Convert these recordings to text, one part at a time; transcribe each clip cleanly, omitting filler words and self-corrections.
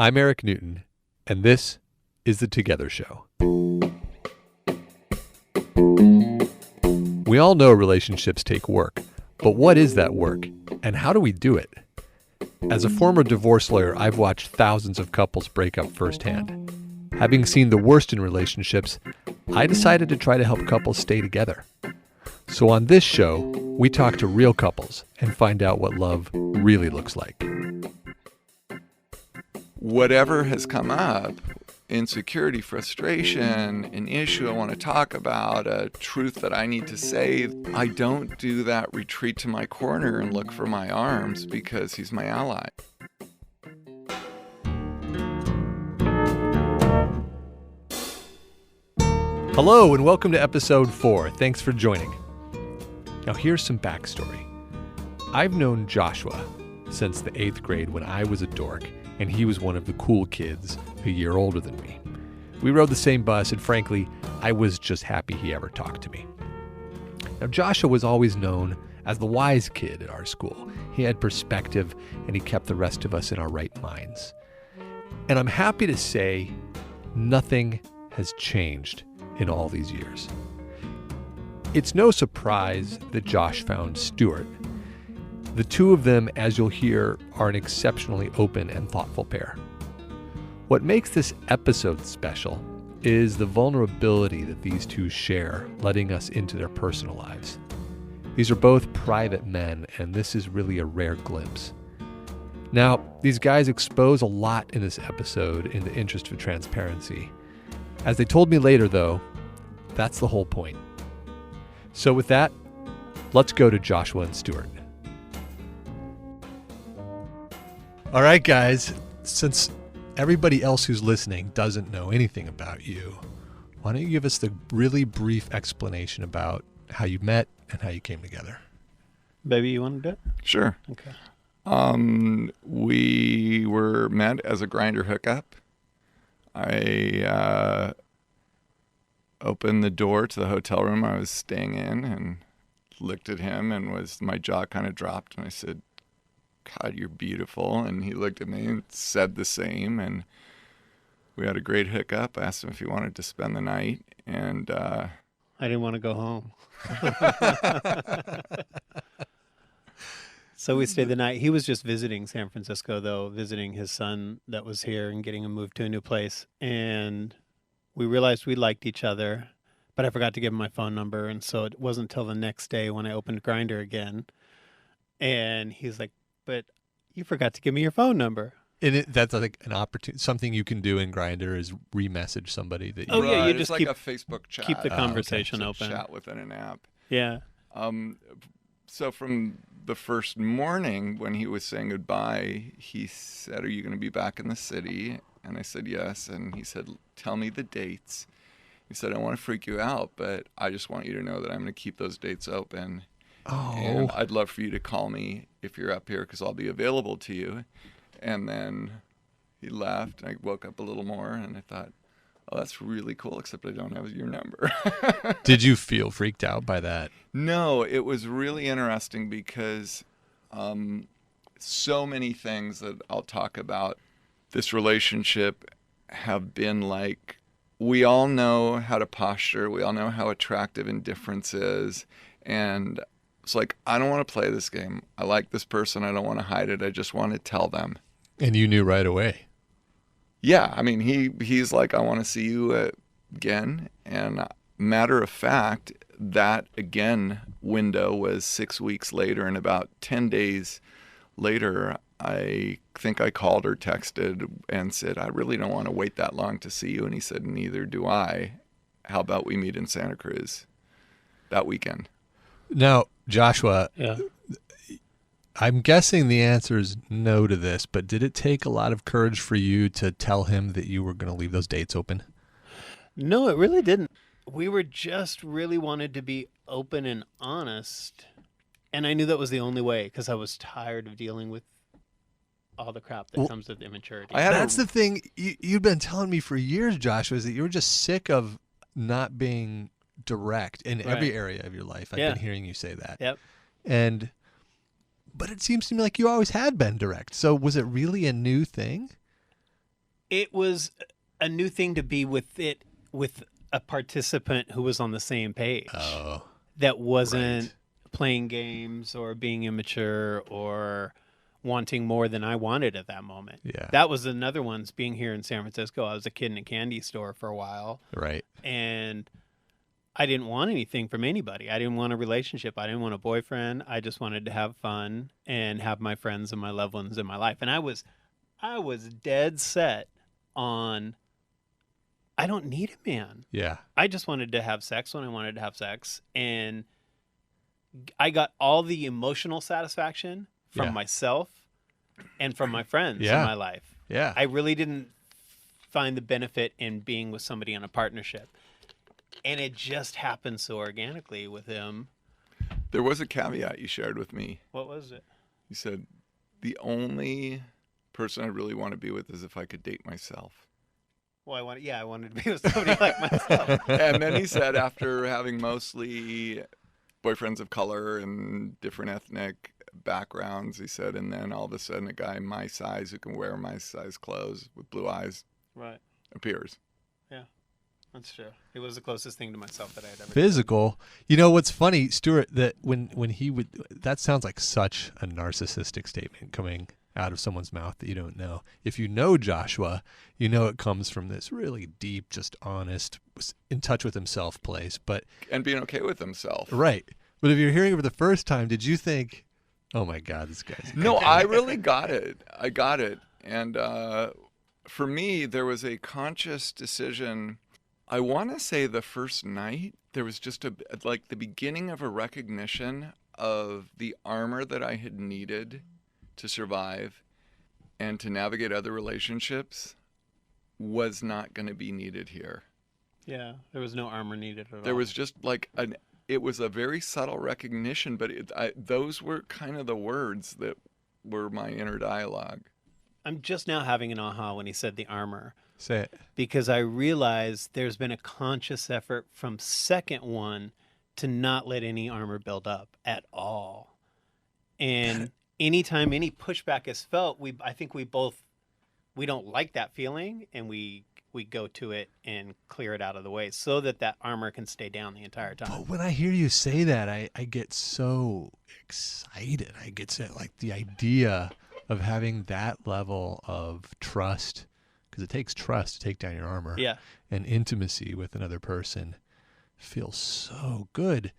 I'm Eric Newton, and this is The Together Show. We all know relationships take work, but what is that work, and how do we do it? As a former divorce lawyer, I've watched thousands of couples break up firsthand. Having seen the worst in relationships, I decided to try to help couples stay together. So on this show, we talk to real couples and find out what love really looks like. Whatever has come up, insecurity, frustration, an issue I want to talk about, a truth that I need to say, I don't do that retreat to my corner and look for my arms because he's my ally. Hello and welcome to episode 4. Thanks for joining. Now here's some backstory. I've known Joshua since the 8th grade when I was a dork and he was one of the cool kids a year older than me. We rode the same bus and frankly, I was just happy he ever talked to me. Now Joshua was always known as the wise kid at our school. He had perspective and he kept the rest of us in our right minds. And I'm happy to say nothing has changed in all these years. It's no surprise that Josh found Stuart. The two of them, as you'll hear, are an exceptionally open and thoughtful pair. What makes this episode special is the vulnerability that these two share, letting us into their personal lives. These are both private men, and this is really a rare glimpse. Now, these guys expose a lot in this episode in the interest of transparency. As they told me later, though, that's the whole point. So with that, let's go to Joshua and Stuart. All right, guys, since everybody else who's listening doesn't know anything about you, why don't you give us the really brief explanation about how you met and how you came together? Baby, you want to do it? Sure. Okay. We were met as a Grindr hookup. I opened the door to the hotel room I was staying in and looked at him and my jaw kind of dropped and I said, God, you're beautiful. And he looked at me and said the same. And we had a great hookup. I asked him if he wanted to spend the night. And I didn't want to go home. So we stayed the night. He was just visiting San Francisco, though, visiting his son that was here and getting him moved to a new place. And we realized we liked each other, but I forgot to give him my phone number. And so it wasn't until the next day when I opened Grindr again. And he's like, but you forgot to give me your phone number. And that's like an opportunity. Something you can do in Grindr is re-message somebody that you. Oh yeah, you it's just like keep a Facebook chat. keep the conversation open. Chat within an app. Yeah. So from the first morning when he was saying goodbye, he said, "Are you going to be back in the city?" And I said, "Yes." And he said, "Tell me the dates." He said, "I want to freak you out, but I just want you to know that I'm going to keep those dates open. Oh. And I'd love for you to call me if you're up here because I'll be available to you." And then he left. And I woke up a little more and I thought, oh, that's really cool, except I don't have your number. Did you feel freaked out by that? No, it was really interesting because so many things that I'll talk about this relationship have been like, we all know how to posture. We all know how attractive indifference is. And it's like, I don't want to play this game. I like this person. I don't want to hide it. I just want to tell them. And you knew right away. Yeah. I mean, he's like, I want to see you again. And matter of fact, that again window was 6 weeks later. And about 10 days later, I think I called or texted and said, I really don't want to wait that long to see you. And he said, neither do I. How about we meet in Santa Cruz that weekend? Now, Joshua, Yeah. I'm guessing the answer is no to this, but did it take a lot of courage for you to tell him that you were going to leave those dates open? No, it really didn't. We were just really wanted to be open and honest. And I knew that was the only way because I was tired of dealing with all the crap that comes with immaturity. That's the thing you've been telling me for years, Joshua, is that you were just sick of not being direct in every area of your life. I've been hearing you say that. Yep. But it seems to me like you always had been direct. So was it really a new thing? It was a new thing to be with a participant who was on the same page. Oh, That wasn't right. playing games or being immature or wanting more than I wanted at that moment. Yeah. That was another one, being here in San Francisco. I was a kid in a candy store for a while, Right. and I didn't want anything from anybody. I didn't want a relationship. I didn't want a boyfriend. I just wanted to have fun and have my friends and my loved ones in my life. And I was dead set on, I don't need a man. Yeah. I just wanted to have sex when I wanted to have sex. And I got all the emotional satisfaction from Yeah. myself and from my friends Yeah. in my life. Yeah. I really didn't find the benefit in being with somebody in a partnership. And it just happened so organically with him. There was a caveat you shared with me. What was it? You said, the only person I really want to be with is if I could date myself. Well, I wanted to be with somebody like myself. And then he said, after having mostly boyfriends of color and different ethnic backgrounds, he said, and then all of a sudden a guy my size who can wear my size clothes with blue eyes Right. appears. Yeah, that's true. It was the closest thing to myself that I had ever Physical. You know what's funny, Stuart, that when he would, that sounds like such a narcissistic statement coming out of someone's mouth that you don't know. If you know Joshua, you know it comes from this really deep, just honest, in touch with himself place. But And being okay with himself. right. But if you're hearing it for the first time, did you think, oh my God, this guy's No, I really got it. I got it. And for me, there was a conscious decision. I want to say the first night, there was just like the beginning of a recognition of the armor that I had needed to survive and to navigate other relationships was not going to be needed here. Yeah, there was no armor needed at all. There was just like it was a very subtle recognition, but those were kind of the words that were my inner dialogue. I'm just now having an aha when he said the armor, Say it. because I realized there's been a conscious effort from second one to not let any armor build up at all. And anytime any pushback is felt, I think we don't like that feeling, and we go to it and clear it out of the way so that armor can stay down the entire time. But when I hear you say that, I get so excited. I get so, like the idea of having that level of trust, because it takes trust to take down your armor. Yeah. And intimacy with another person feels so good.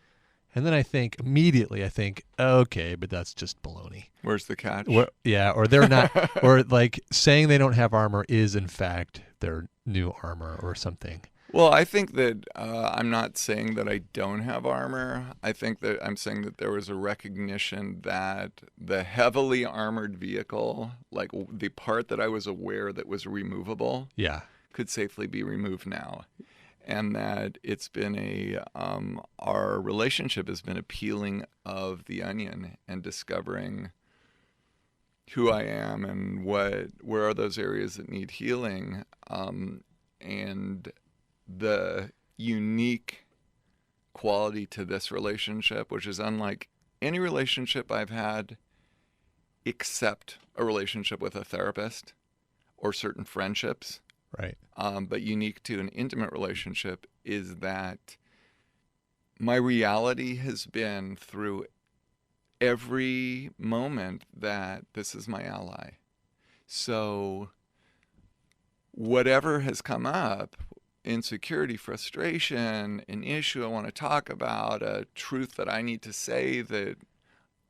And then immediately I think, okay, but that's just baloney. Where's the catch? Or they're not, or like saying they don't have armor is in fact their new armor or something. Well, I think that I'm not saying that I don't have armor. I think that I'm saying that there was a recognition that the heavily armored vehicle, like the part that I was aware that was removable, Yeah. could safely be removed now. And that it's been our relationship has been a peeling of the onion and discovering who I am and where are those areas that need healing, and the unique quality to this relationship, which is unlike any relationship I've had except a relationship with a therapist or certain friendships. Right. But unique to an intimate relationship is that my reality has been through every moment that this is my ally. So whatever has come up, insecurity, frustration, an issue I want to talk about, a truth that I need to say that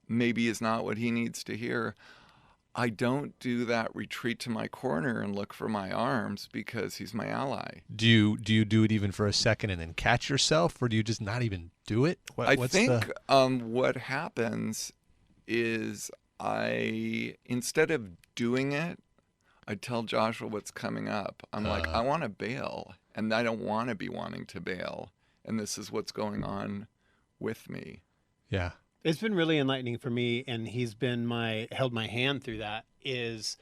maybe is not what he needs to hear, I don't do that retreat to my corner and look for my arms because he's my ally. Do you do it even for a second and then catch yourself, or do you just not even do it? I think what happens is instead of doing it, I tell Joshua what's coming up. I'm like, I want to bail, and I don't want to be wanting to bail, and this is what's going on with me. Yeah. It's been really enlightening for me, and he's been held my hand through that, is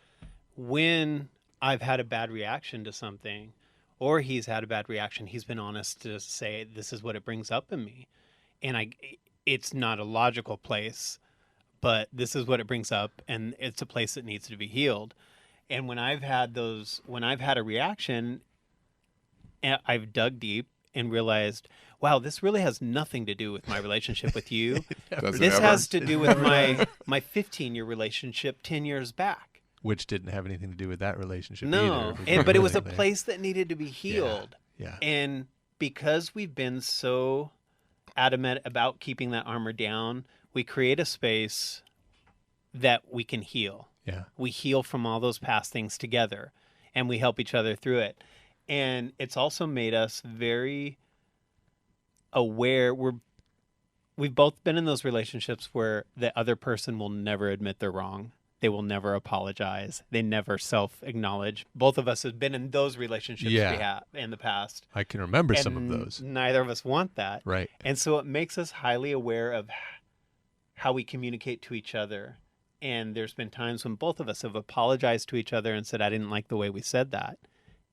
when I've had a bad reaction to something, or he's had a bad reaction, he's been honest to say, this is what it brings up in me. And it's not a logical place, but this is what it brings up, and it's a place that needs to be healed. And when I've had a reaction, I've dug deep and realized, wow, this really has nothing to do with my relationship with you. Does it This ever? has to do with my 15-year relationship 10 years back. Which didn't have anything to do with that relationship No, either. but it was a Really. place that needed to be healed. Yeah. And because we've been so adamant about keeping that armor down, we create a space that we can heal. Yeah. We heal from all those past things together, and we help each other through it. And it's also made us very aware. We've both been in those relationships where the other person will never admit they're wrong. They will never apologize. They never self-acknowledge. Both of us have been in those relationships we have in the past. I can remember some of And those. neither of us want that. Right. And so it makes us highly aware of how we communicate to each other. And there's been times when both of us have apologized to each other and said, I didn't like the way we said that.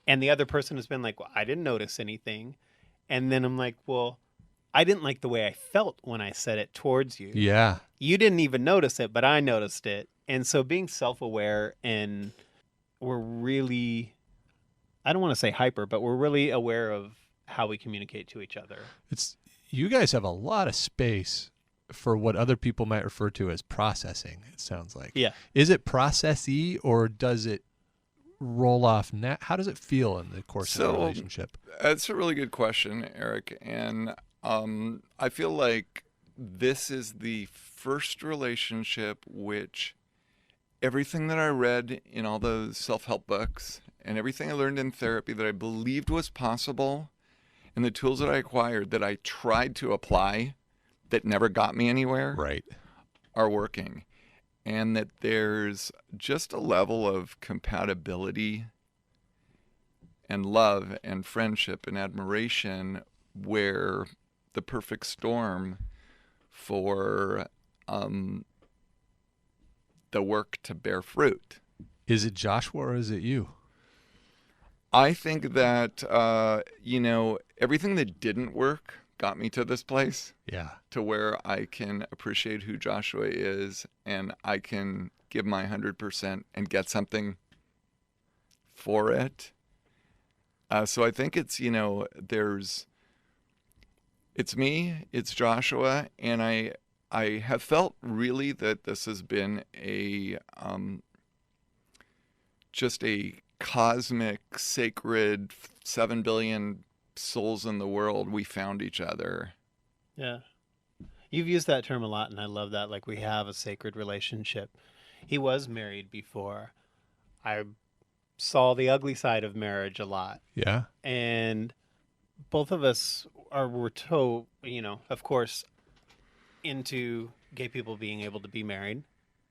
And the other person has been like, well, I didn't notice anything. And then I'm like, well, I didn't like the way I felt when I said it towards you. Yeah. You didn't even notice it, but I noticed it. And so being self-aware, and we're really, I don't want to say hyper, but we're really aware of how we communicate to each other. You guys have a lot of space for what other people might refer to as processing, it sounds like. Yeah. Is it process-y, or does it roll off? How does it feel in the course of the relationship? That's a really good question, Eric. And I feel like this is the first relationship which everything that I read in all those self-help books and everything I learned in therapy that I believed was possible, and the tools that I acquired that I tried to apply that never got me anywhere, Right. are working. And that there's just a level of compatibility and love and friendship and admiration where the perfect storm for the work to bear fruit. Is it Joshua or is it you? I think that, everything that didn't work got me to this place. Yeah. To where I can appreciate who Joshua is, and I can give my 100% and get something for it. So I think it's, it's me, it's Joshua, and I have felt really that this has been just a cosmic, sacred 7 billion souls in the world. We found each other. Yeah. You've used that term a lot, and I love that. Like, we have a sacred relationship. He was married before. I saw the ugly side of marriage a lot. Yeah. And both of us were of course, into gay people being able to be married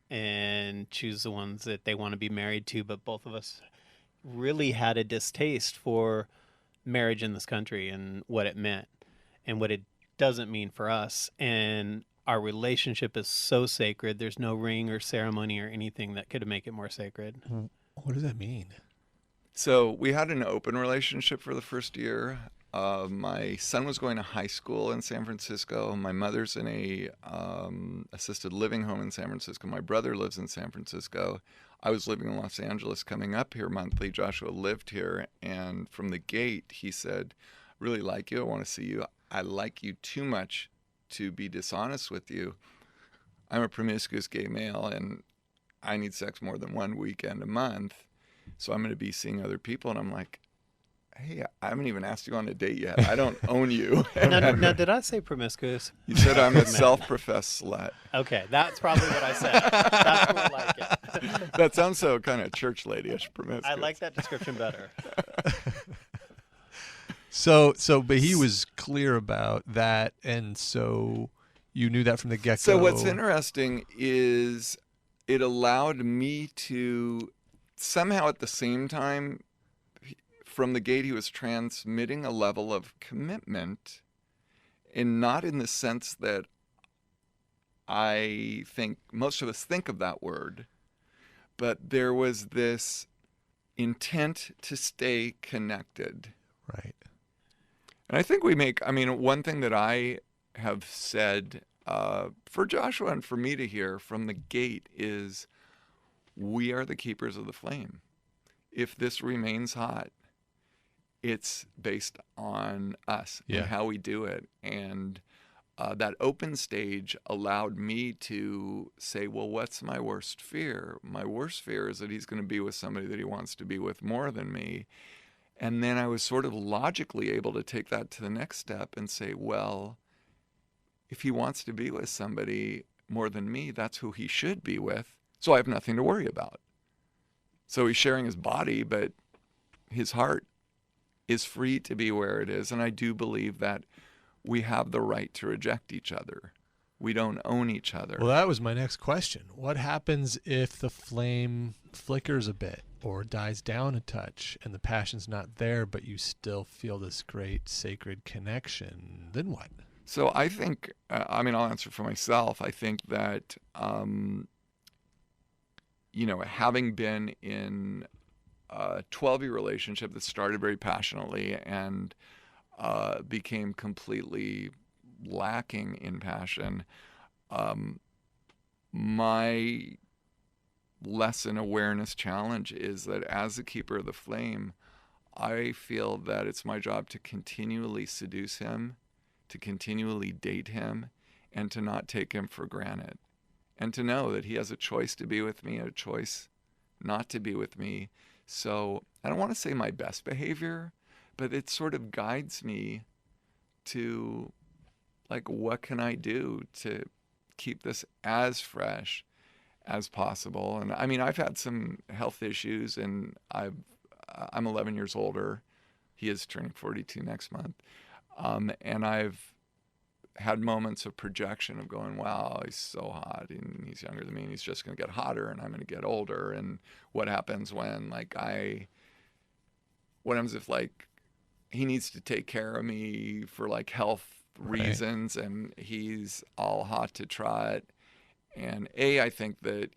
and choose the ones that they want to be married to. But both of us really had a distaste for marriage in this country and what it meant and what it doesn't mean for us. And our relationship is so sacred. There's no ring or ceremony or anything that could make it more sacred. What does that mean? So we had an open relationship for the first year. My son was going to high school in San Francisco. My mother's in a assisted living home in San Francisco. My brother lives in San Francisco. I was living in Los Angeles, coming up here monthly. Joshua lived here, and from the gate, he said, "I really like you. I want to see you. I like you too much to be dishonest with you. I'm a promiscuous gay male, and I need sex more than one weekend a month, so I'm going to be seeing other people." And I'm like, hey, I haven't even asked you on a date yet. I don't own you. Now, did I say promiscuous? You said I'm a self-professed slut. Okay, that's probably what I said. That's more like it. That sounds so kind of church ladyish, promiscuous. I like that description better. But he was clear about that, and so you knew that from the get-go. So what's interesting is it allowed me to somehow at the same time, from the gate, he was transmitting a level of commitment, and not in the sense that I think most of us think of that word, but there was this intent to stay connected. Right. And I think one thing that I have said for Joshua and for me to hear from the gate is, we are the keepers of the flame. if this remains hot, it's based on us and how we do it. And that open stage allowed me to say, well, what's my worst fear? My worst fear is that he's going to be with somebody that he wants to be with more than me. And then I was sort of logically able to take that to the next step and say, well, if he wants to be with somebody more than me, that's who he should be with. So I have nothing to worry about. So he's sharing his body, but his heart is free to be where it is. And I do believe that we have the right to reject each other. We don't own each other. Well, that was my next question. What happens if the flame flickers a bit or dies down a touch and the passion's not there, but you still feel this great sacred connection? Then what? So I think, I'll answer for myself. I think that, having been in a 12-year relationship that started very passionately and became completely lacking in passion, my lesson awareness challenge is that as the keeper of the flame, I feel that it's my job to continually seduce him, to continually date him, and to not take him for granted, and to know that he has a choice to be with me and a choice not to be with me. So I don't want to say my best behavior, but it sort of guides me to, like, what can I do to keep this as fresh as possible? And I've had some health issues, and I'm 11 years older. He is turning 42 next month. And I've had moments of projection of going, wow, he's so hot and he's younger than me and he's just going to get hotter and I'm going to get older. And what happens when what happens if he needs to take care of me for health reasons, and he's all hot to trot. And I think that,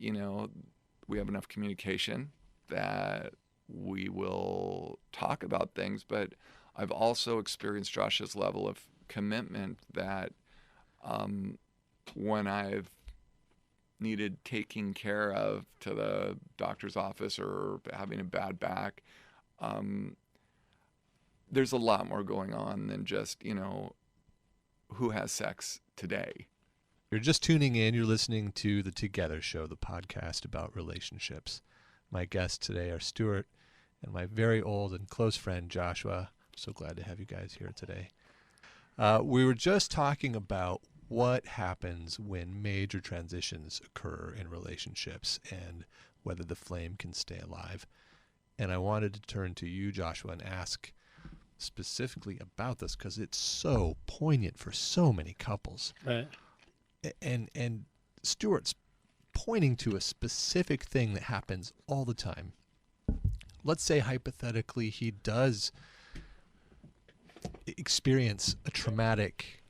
we have enough communication that we will talk about things, but I've also experienced Josh's level of commitment that when I've needed taking care of to the doctor's office or having a bad back, there's a lot more going on than just, who has sex today. You're just tuning in. You're listening to The Together Show, the podcast about relationships. My guests today are Stuart and my very old and close friend, Joshua. So glad to have you guys here today. We were just talking about what happens when major transitions occur in relationships and whether the flame can stay alive. And I wanted to turn to you, Joshua, and ask specifically about this because it's so poignant for so many couples. Right. And Stuart's pointing to a specific thing that happens all the time. Let's say hypothetically he does experience a traumatic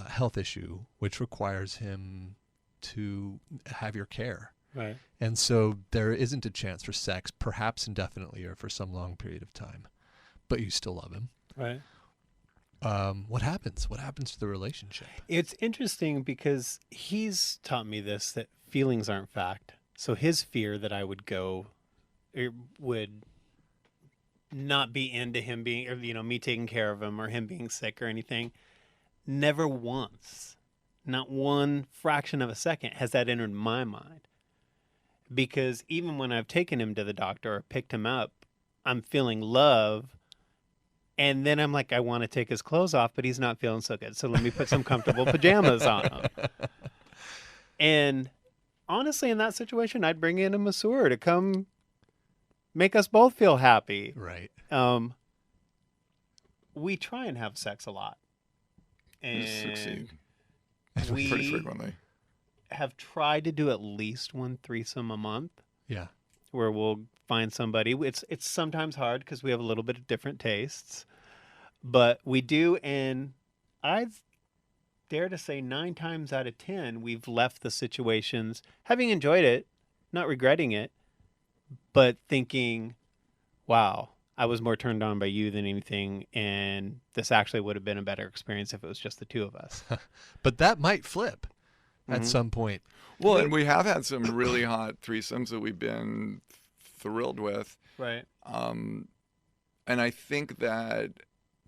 health issue which requires him to have your care. Right. And so there isn't a chance for sex, perhaps indefinitely or for some long period of time, but you still love him. Right. What happens? What happens to the relationship? It's interesting because he's taught me this, that feelings aren't fact. So his fear that I would would not be into him being, or, me taking care of him or him being sick or anything, never once, not one fraction of a second has that entered my mind. Because even when I've taken him to the doctor or picked him up, I'm feeling love. And then I'm like, I want to take his clothes off, but he's not feeling so good. So let me put some comfortable pajamas on him. And honestly, in that situation, I'd bring in a masseur to come make us both feel happy. Right. We try and have sex a lot. And succeed. We pretty frequently have tried to do at least one threesome a month. Yeah. Where we'll find somebody. It's sometimes hard because we have a little bit of different tastes, but we do. And I dare to say 9 times out of 10, we've left the situations having enjoyed it, not regretting it, but thinking, wow, I was more turned on by you than anything. And this actually would have been a better experience if it was just the two of us. But that might flip at some point. Well, and we have had some really hot threesomes that we've been thrilled with. Right. And I think that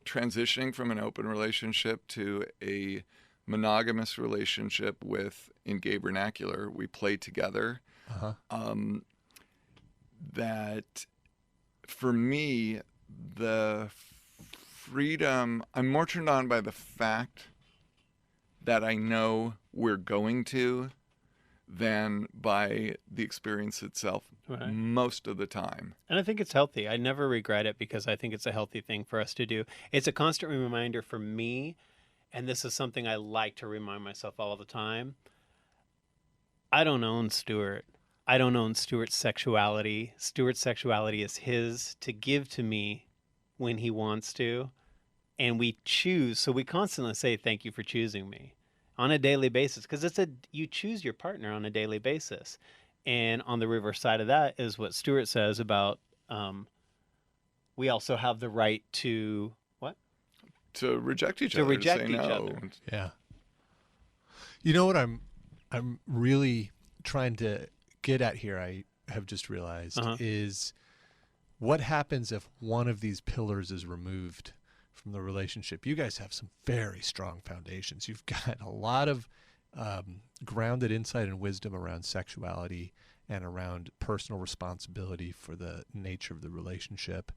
transitioning from an open relationship to a monogamous relationship with, in gay vernacular, we play together. That for me, the freedom, I'm more turned on by the fact that I know we're going to than by the experience itself most of the time. And I think it's healthy. I never regret it because I think it's a healthy thing for us to do. It's a constant reminder for me, and this is something I like to remind myself all the time. I don't own Stuart. I don't own Stuart's sexuality. Stuart's sexuality is his to give to me when he wants to. And we choose. So we constantly say, thank you for choosing me on a daily basis. Because you choose your partner on a daily basis. And on the reverse side of that is what Stuart says about we also have the right to what? To reject each To other. reject to say each no. other. Yeah. You know what I'm really trying to get at here, I have just realized, is what happens if one of these pillars is removed from the relationship? You guys have some very strong foundations. You've got a lot of grounded insight and wisdom around sexuality and around personal responsibility for the nature of the relationship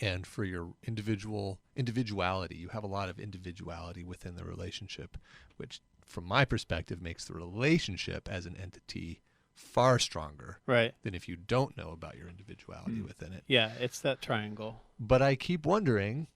and for your individuality. You have a lot of individuality within the relationship, which from my perspective makes the relationship as an entity far stronger than if you don't know about your individuality within it. Yeah, it's that triangle. But I keep wondering,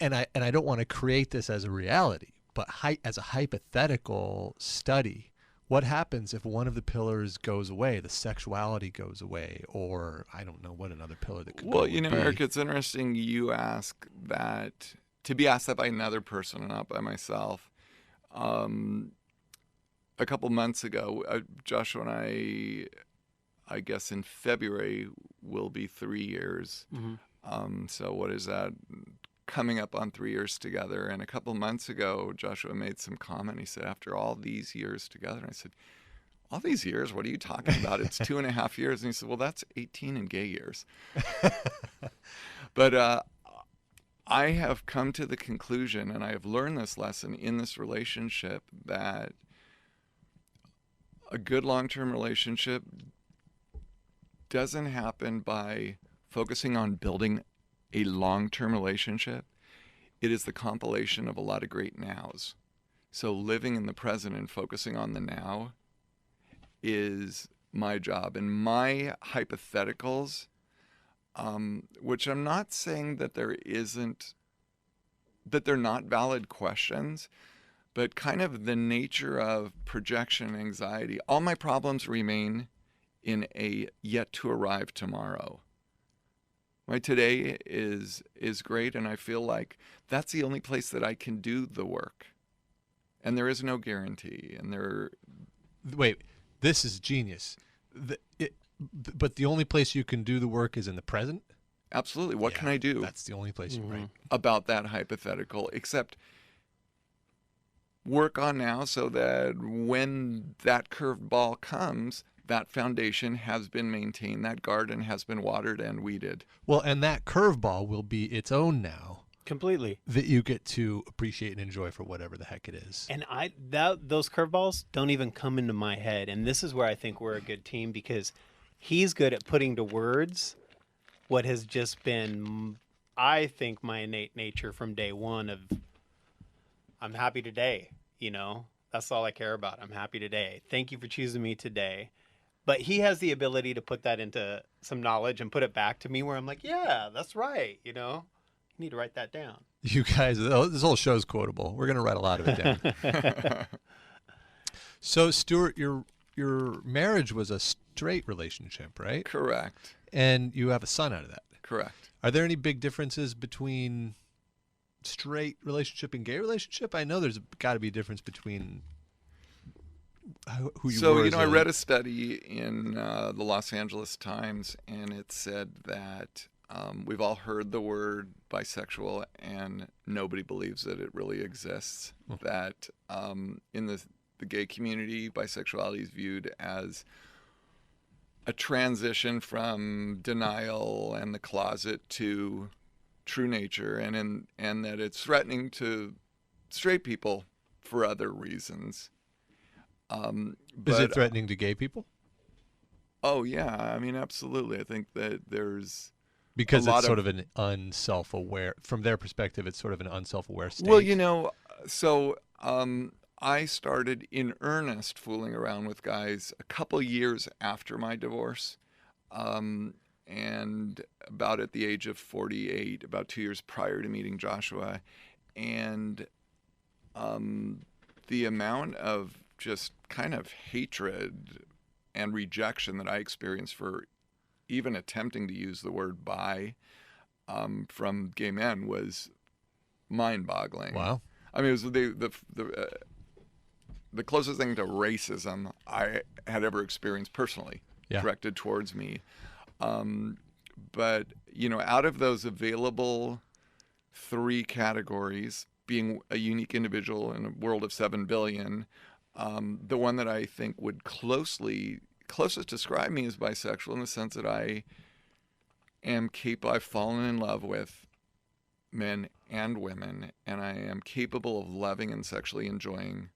and I don't want to create this as a reality, but as a hypothetical study, what happens if one of the pillars goes away, the sexuality goes away, or I don't know what another pillar that could go. Well, you know, Eric, it's interesting you ask that, to be asked that by another person and not by myself. A couple months ago, Joshua and I guess in February, will be 3 years. So what is that? Coming up on 3 years together. And a couple months ago, Joshua made some comment. He said, after all these years together, and I said, all these years? What are you talking about? It's 2.5 years. And he said, well, that's 18 in gay years. But I have come to the conclusion, and I have learned this lesson in this relationship, that a good long-term relationship doesn't happen by focusing on building a long-term relationship. It is the compilation of a lot of great nows. So living in the present and focusing on the now is my job. And my hypotheticals, which I'm not saying that they're not valid questions, but kind of the nature of projection anxiety. All my problems remain in a yet to arrive tomorrow. My today is great, and I feel like that's the only place that I can do the work. And there is no guarantee. Wait, this is genius. But the only place you can do the work is in the present? Absolutely. What can I do? That's the only place, right? About that hypothetical, except work on now so that when that curved ball comes, that foundation has been maintained, that garden has been watered and weeded. Well, and that curveball will be its own now. Completely. That you get to appreciate and enjoy for whatever the heck it is. And those curveballs don't even come into my head. And this is where I think we're a good team, because he's good at putting to words what has just been, I think, my innate nature from day one of, I'm happy today, you know? That's all I care about. I'm happy today. Thank you for choosing me today. But he has the ability to put that into some knowledge and put it back to me where I'm like, yeah, that's right, you know? You need to write that down. You guys, this whole show's quotable. We're going to write a lot of it down. So, Stuart, your marriage was a straight relationship, right? Correct. And you have a son out of that. Correct. Are there any big differences between straight relationship and gay relationship? I know there's got to be a difference between who you were. So, I read a study in the Los Angeles Times, and it said that we've all heard the word bisexual, and nobody believes that it really exists. That in the gay community, bisexuality is viewed as a transition from denial and the closet to true nature, and that it's threatening to straight people for other reasons. Is it But threatening to gay people? oh yeah, I mean absolutely. I think that there's Because a it's lot sort of, of an unself-aware, from their perspective, it's sort of an unself-aware state. well, so I started in earnest fooling around with guys a couple years after my divorce. And about at the age of 48, about 2 years prior to meeting Joshua. And the amount of just kind of hatred and rejection that I experienced for even attempting to use the word bi from gay men was mind-boggling. Wow. I mean, it was the closest thing to racism I had ever experienced personally, Yeah. directed towards me. But, out of those available 3 categories, being a unique individual in a world of 7 billion, the one that I think would closest describe me is bisexual, in the sense that I am capable, I've fallen in love with men and women, and I am capable of loving and sexually enjoying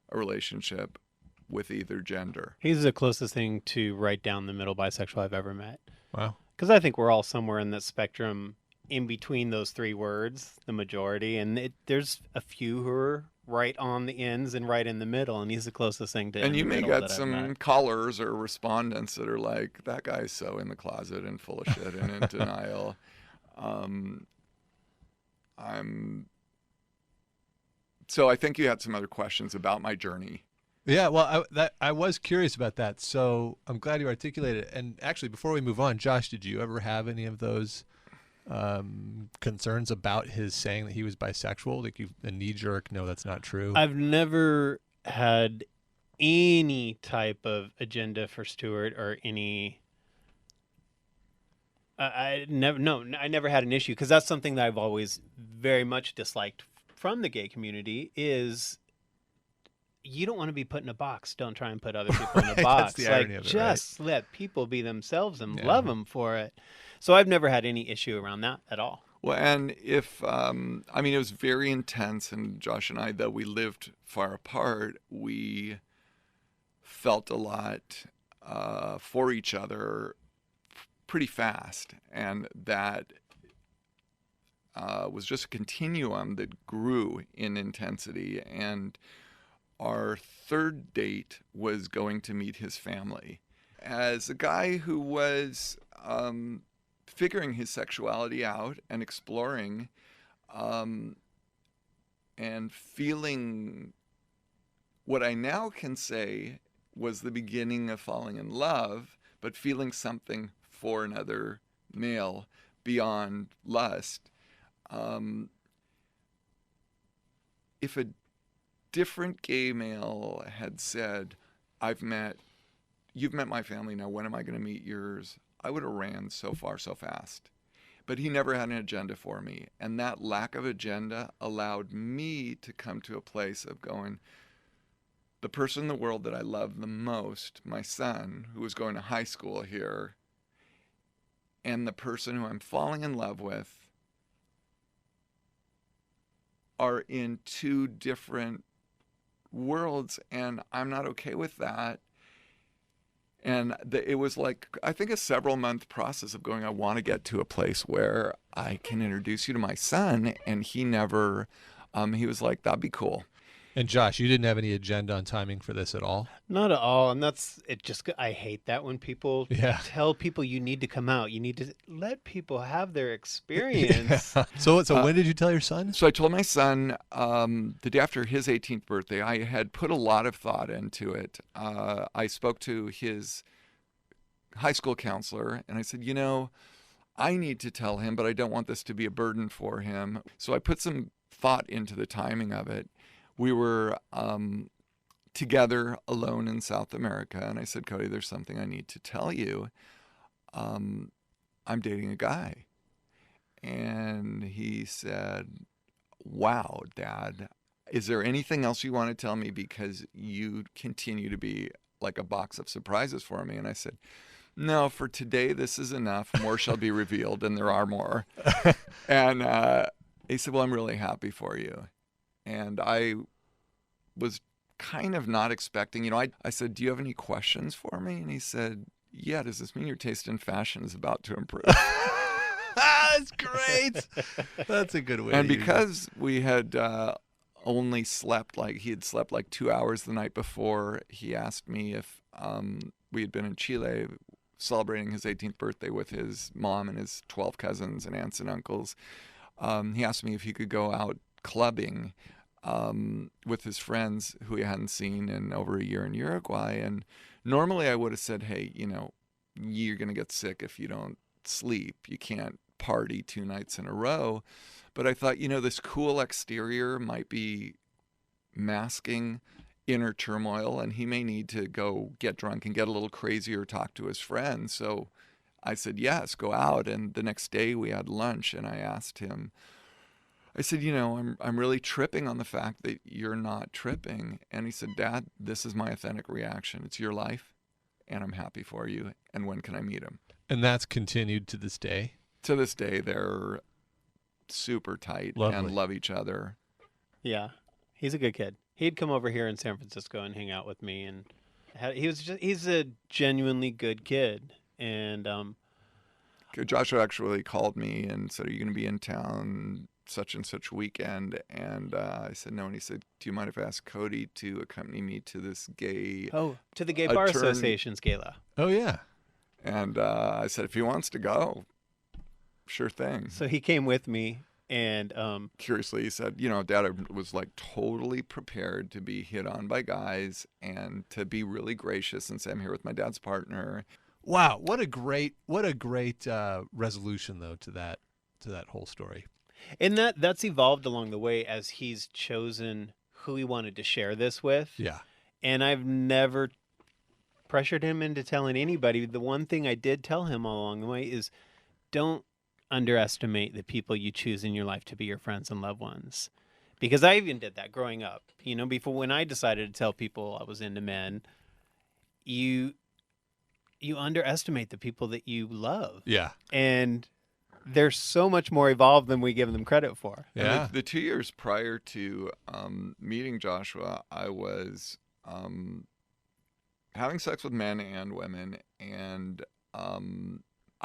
a relationship with either gender. He's the closest thing to right down the middle bisexual I've ever met. Wow. Because I think we're all somewhere in that spectrum in between those 3 words, the majority. And there's a few who are right on the ends and right in the middle. And he's the closest thing to And in you the may middle get that I've some met. callers or respondents that are like, that guy's so in the closet and full of shit and in denial. So I think you had some other questions about my journey. Yeah, well, I was curious about that, so I'm glad you articulated it. And actually, before we move on, Josh, did you ever have any of those concerns about his saying that he was bisexual? Like a knee-jerk, no, that's not true? I've never had any type of agenda for Stuart or any. I never had an issue, because that's something that I've always very much disliked from the gay community is you don't want to be put in a box. Don't try and put other people in a Right, box. that's the irony of it, right? Just let people be themselves and Yeah. love them for it. So I've never had any issue around that at all. Well, and it was very intense, and Josh and I, though we lived far apart, we felt a lot for each other pretty fast, and that was just a continuum that grew in intensity. And our third date was going to meet his family. As a guy who was figuring his sexuality out and exploring and feeling what I now can say was the beginning of falling in love, but feeling something for another male beyond lust. If a different gay male had said, you've met my family, now when am I going to meet yours? I would have ran so far, so fast. But he never had an agenda for me. And that lack of agenda allowed me to come to a place of going, the person in the world that I love the most, my son, who was going to high school here, and the person who I'm falling in love with are in 2 different worlds, and I'm not okay with that. And it was like, I think, a several-month process of going, I want to get to a place where I can introduce you to my son. And he never, he was like, that'd be cool. And Josh, you didn't have any agenda on timing for this at all? Not at all. And that's it. I hate that when people tell people you need to come out. You need to let people have their experience. Yeah. So when did you tell your son? So I told my son the day after his 18th birthday. I had put a lot of thought into it. I spoke to his high school counselor, and I said, I need to tell him, but I don't want this to be a burden for him. So I put some thought into the timing of it. We were together alone in South America, and I said, Cody, there's something I need to tell you. I'm dating a guy. And he said, wow, Dad, is there anything else you want to tell me? Because you continue to be like a box of surprises for me. And I said, no, for today, this is enough. More shall be revealed, and there are more. And he said, well, I'm really happy for you. And I was kind of not expecting, I said, do you have any questions for me? And he said, yeah, does this mean your taste in fashion is about to improve? That's great. That's a good way. And to use it. because we had only slept he had slept like 2 hours the night before, he asked me if we had been in Chile celebrating his 18th birthday with his mom and his 12 cousins and aunts and uncles. He asked me if he could go out clubbing with his friends who he hadn't seen in over a year in Uruguay. And normally I would have said, hey, you're going to get sick if you don't sleep. You can't party 2 nights in a row. But I thought, this cool exterior might be masking inner turmoil, and he may need to go get drunk and get a little crazy or talk to his friends. So I said, yes, go out. And the next day we had lunch, and I asked him, I said, I'm really tripping on the fact that you're not tripping. And he said, Dad, this is my authentic reaction. It's your life, and I'm happy for you. And when can I meet him? And that's continued to this day. To this day, they're super tight and love each other. Yeah, he's a good kid. He'd come over here in San Francisco and hang out with me, and he's a genuinely good kid. And Joshua actually called me and said, are you going to be in town such and such weekend? And I said no. And he said, do you mind if I ask Cody to accompany me to this gay to the Gay Bar Association's gala? Oh yeah. And I said, if he wants to go, sure thing. So he came with me, and curiously he said, Dad was like totally prepared to be hit on by guys and to be really gracious and say, I'm here with my dad's partner. Wow, what a great resolution though to that whole story. And that's evolved along the way as he's chosen who he wanted to share this with. Yeah. And I've never pressured him into telling anybody. The one thing I did tell him all along the way is don't underestimate the people you choose in your life to be your friends and loved ones. Because I even did that growing up. Before, when I decided to tell people I was into men, you underestimate the people that you love. Yeah. And they're so much more evolved than we give them credit for. Yeah. The 2 years prior to meeting Joshua, I was having sex with men and women, and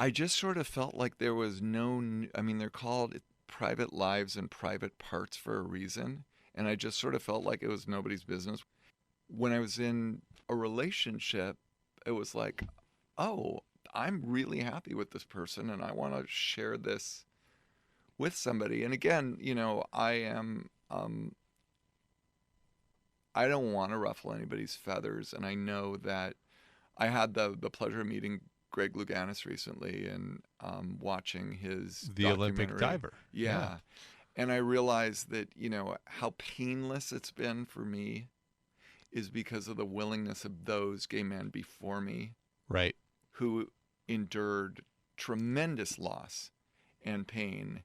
I just sort of felt like there was they're called private lives and private parts for a reason, and I just sort of felt like it was nobody's business. When I was in a relationship, it was like, oh, I'm really happy with this person, and I want to share this with somebody. And again, I don't want to ruffle anybody's feathers, and I know that I had the pleasure of meeting Greg Louganis recently and watching his The Olympic diver. Yeah. And I realized that, how painless it's been for me is because of the willingness of those gay men before me. Right. Who endured tremendous loss and pain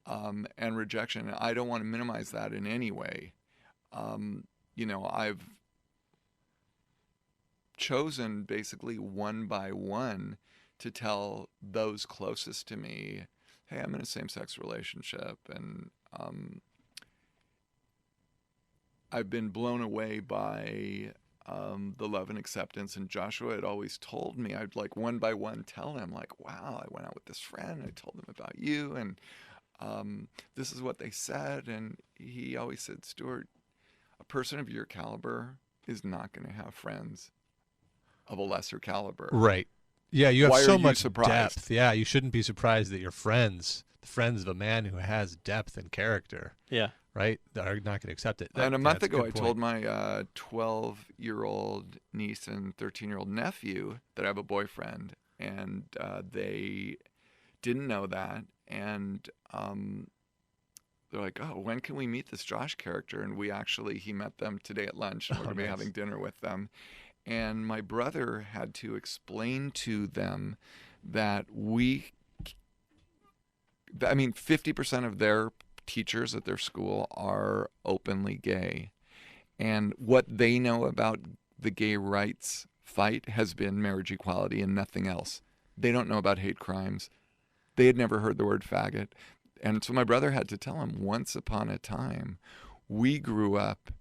and rejection. I don't want to minimize that in any way. I've chosen basically one by one to tell those closest to me, hey, I'm in a same-sex relationship, and I've been blown away by the love and acceptance. And Joshua had always told me, I'd like one by one tell him, like, wow, I went out with this friend, I told them about you, and this is what they said. And he always said, Stuart, a person of your caliber is not going to have friends of a lesser caliber. Right. Yeah, you have Why so are you much surprised? depth. Yeah, you shouldn't be surprised that your friends, the friends of a man who has depth and character, Yeah. right, that are not going to accept it. And a month that's ago, good I point. told my 12-year-old niece and 13-year-old nephew that I have a boyfriend, and they didn't know that. And they're like, oh, when can we meet this Josh character? And he met them today at lunch, and we're going to be having dinner with them. And my brother had to explain to them that 50% of their teachers at their school are openly gay. And what they know about the gay rights fight has been marriage equality and nothing else. They don't know about hate crimes. They had never heard the word faggot. And so my brother had to tell him, once upon a time, we grew up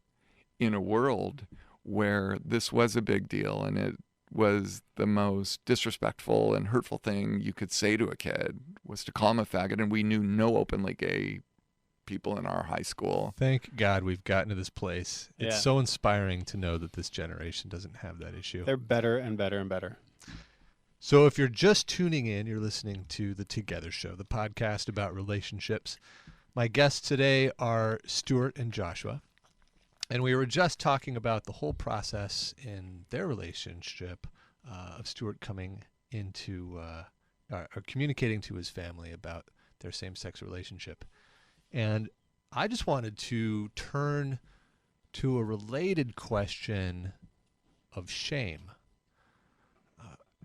in a world where this was a big deal, and it was the most disrespectful and hurtful thing you could say to a kid was to call him a faggot, and we knew no openly gay people in our high school. Thank God we've gotten to this place. It's Yeah. so inspiring to know that this generation doesn't have that issue. They're better and better and better. So if you're just tuning in, you're listening to The Together Show, the podcast about relationships. My guests today are Stuart and Joshua, and we were just talking about the whole process in their relationship of Stuart coming into or communicating to his family about their same-sex relationship. And I just wanted to turn to a related question of shame.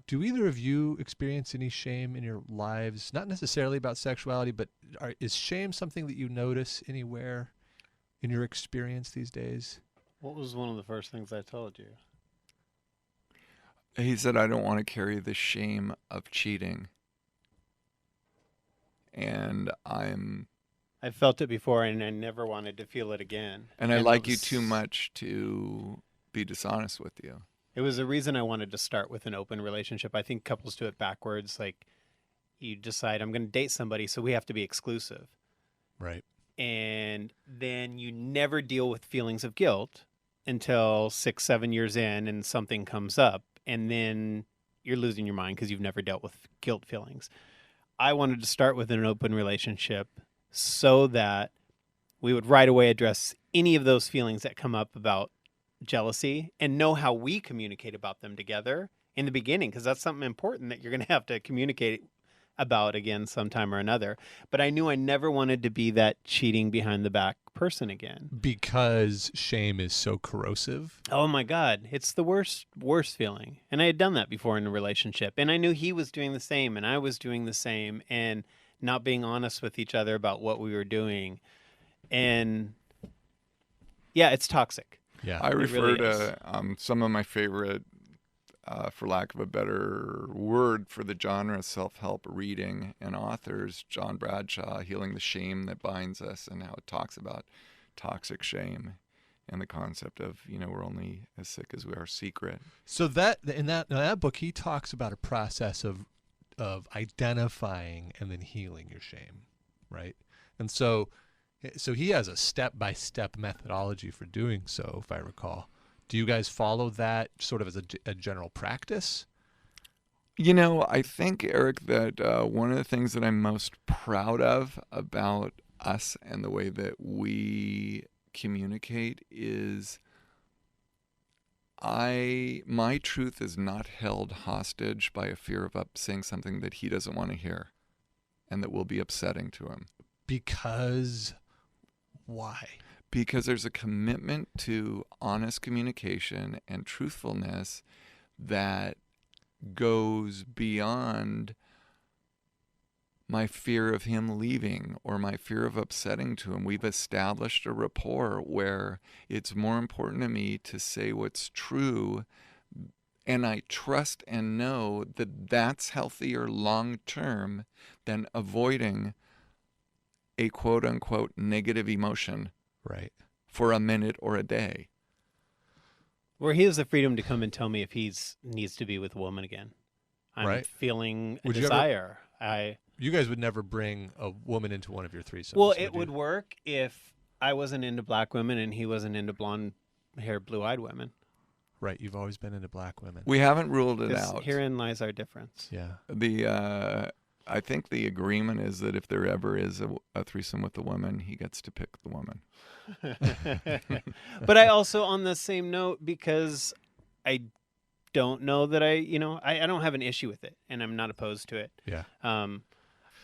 Do either of you experience any shame in your lives? Not necessarily about sexuality, but is shame something that you notice anywhere in your experience these days? What was one of the first things I told you? He said, I don't want to carry the shame of cheating. And I felt it before, and I never wanted to feel it again. I it like you was- too much to be dishonest with you. It was the reason I wanted to start with an open relationship. I think couples do it backwards. Like, you decide, I'm going to date somebody, so we have to be exclusive. Right. And then you never deal with feelings of guilt until 6-7 years in and something comes up, and then you're losing your mind because you've never dealt with guilt feelings. I wanted to start with an open relationship so that we would right away address any of those feelings that come up about jealousy and know how we communicate about them together in the beginning, because that's something important that you're going to have to communicate about again sometime or another. But I knew I never wanted to be that cheating behind the back person again. Because shame is so corrosive. Oh my God, it's the worst feeling. And I had done that before in a relationship, and I knew he was doing the same and I was doing the same, and not being honest with each other about what we were doing. And yeah, it's toxic. Yeah. I refer really to some of my favorite, for lack of a better word for the genre, self-help reading and authors, John Bradshaw, Healing the Shame That Binds Us, and how it talks about toxic shame and the concept of, we're only as sick as we are secret. So in that book, he talks about a process of identifying and then healing your shame, right? And so he has a step-by-step methodology for doing so, if I recall. Do you guys follow that sort of as a general practice? I think, Eric, that one of the things that I'm most proud of about us and the way that we communicate is my truth is not held hostage by a fear of saying something that he doesn't want to hear and that will be upsetting to him. Because why? Because there's a commitment to honest communication and truthfulness that goes beyond my fear of him leaving or my fear of upsetting to him. We've established a rapport where it's more important to me to say what's true, and I trust and know that that's healthier long term than avoiding a quote-unquote negative emotion Right. for a minute or a day. Where he has the freedom to come and tell me if he needs to be with a woman again. I'm Right. feeling a Would you ever- desire. You guys would never bring a woman into one of your threesomes. Well, it you? would work if I wasn't into black women and he wasn't into blonde-haired, blue-eyed women. Right. You've always been into black women. We haven't ruled it 'Cause out. herein lies our difference. Yeah. I think the agreement is that if there ever is a threesome with a woman, he gets to pick the woman. But I also, on the same note, because I don't know that I don't have an issue with it, and I'm not opposed to it. Yeah. Um,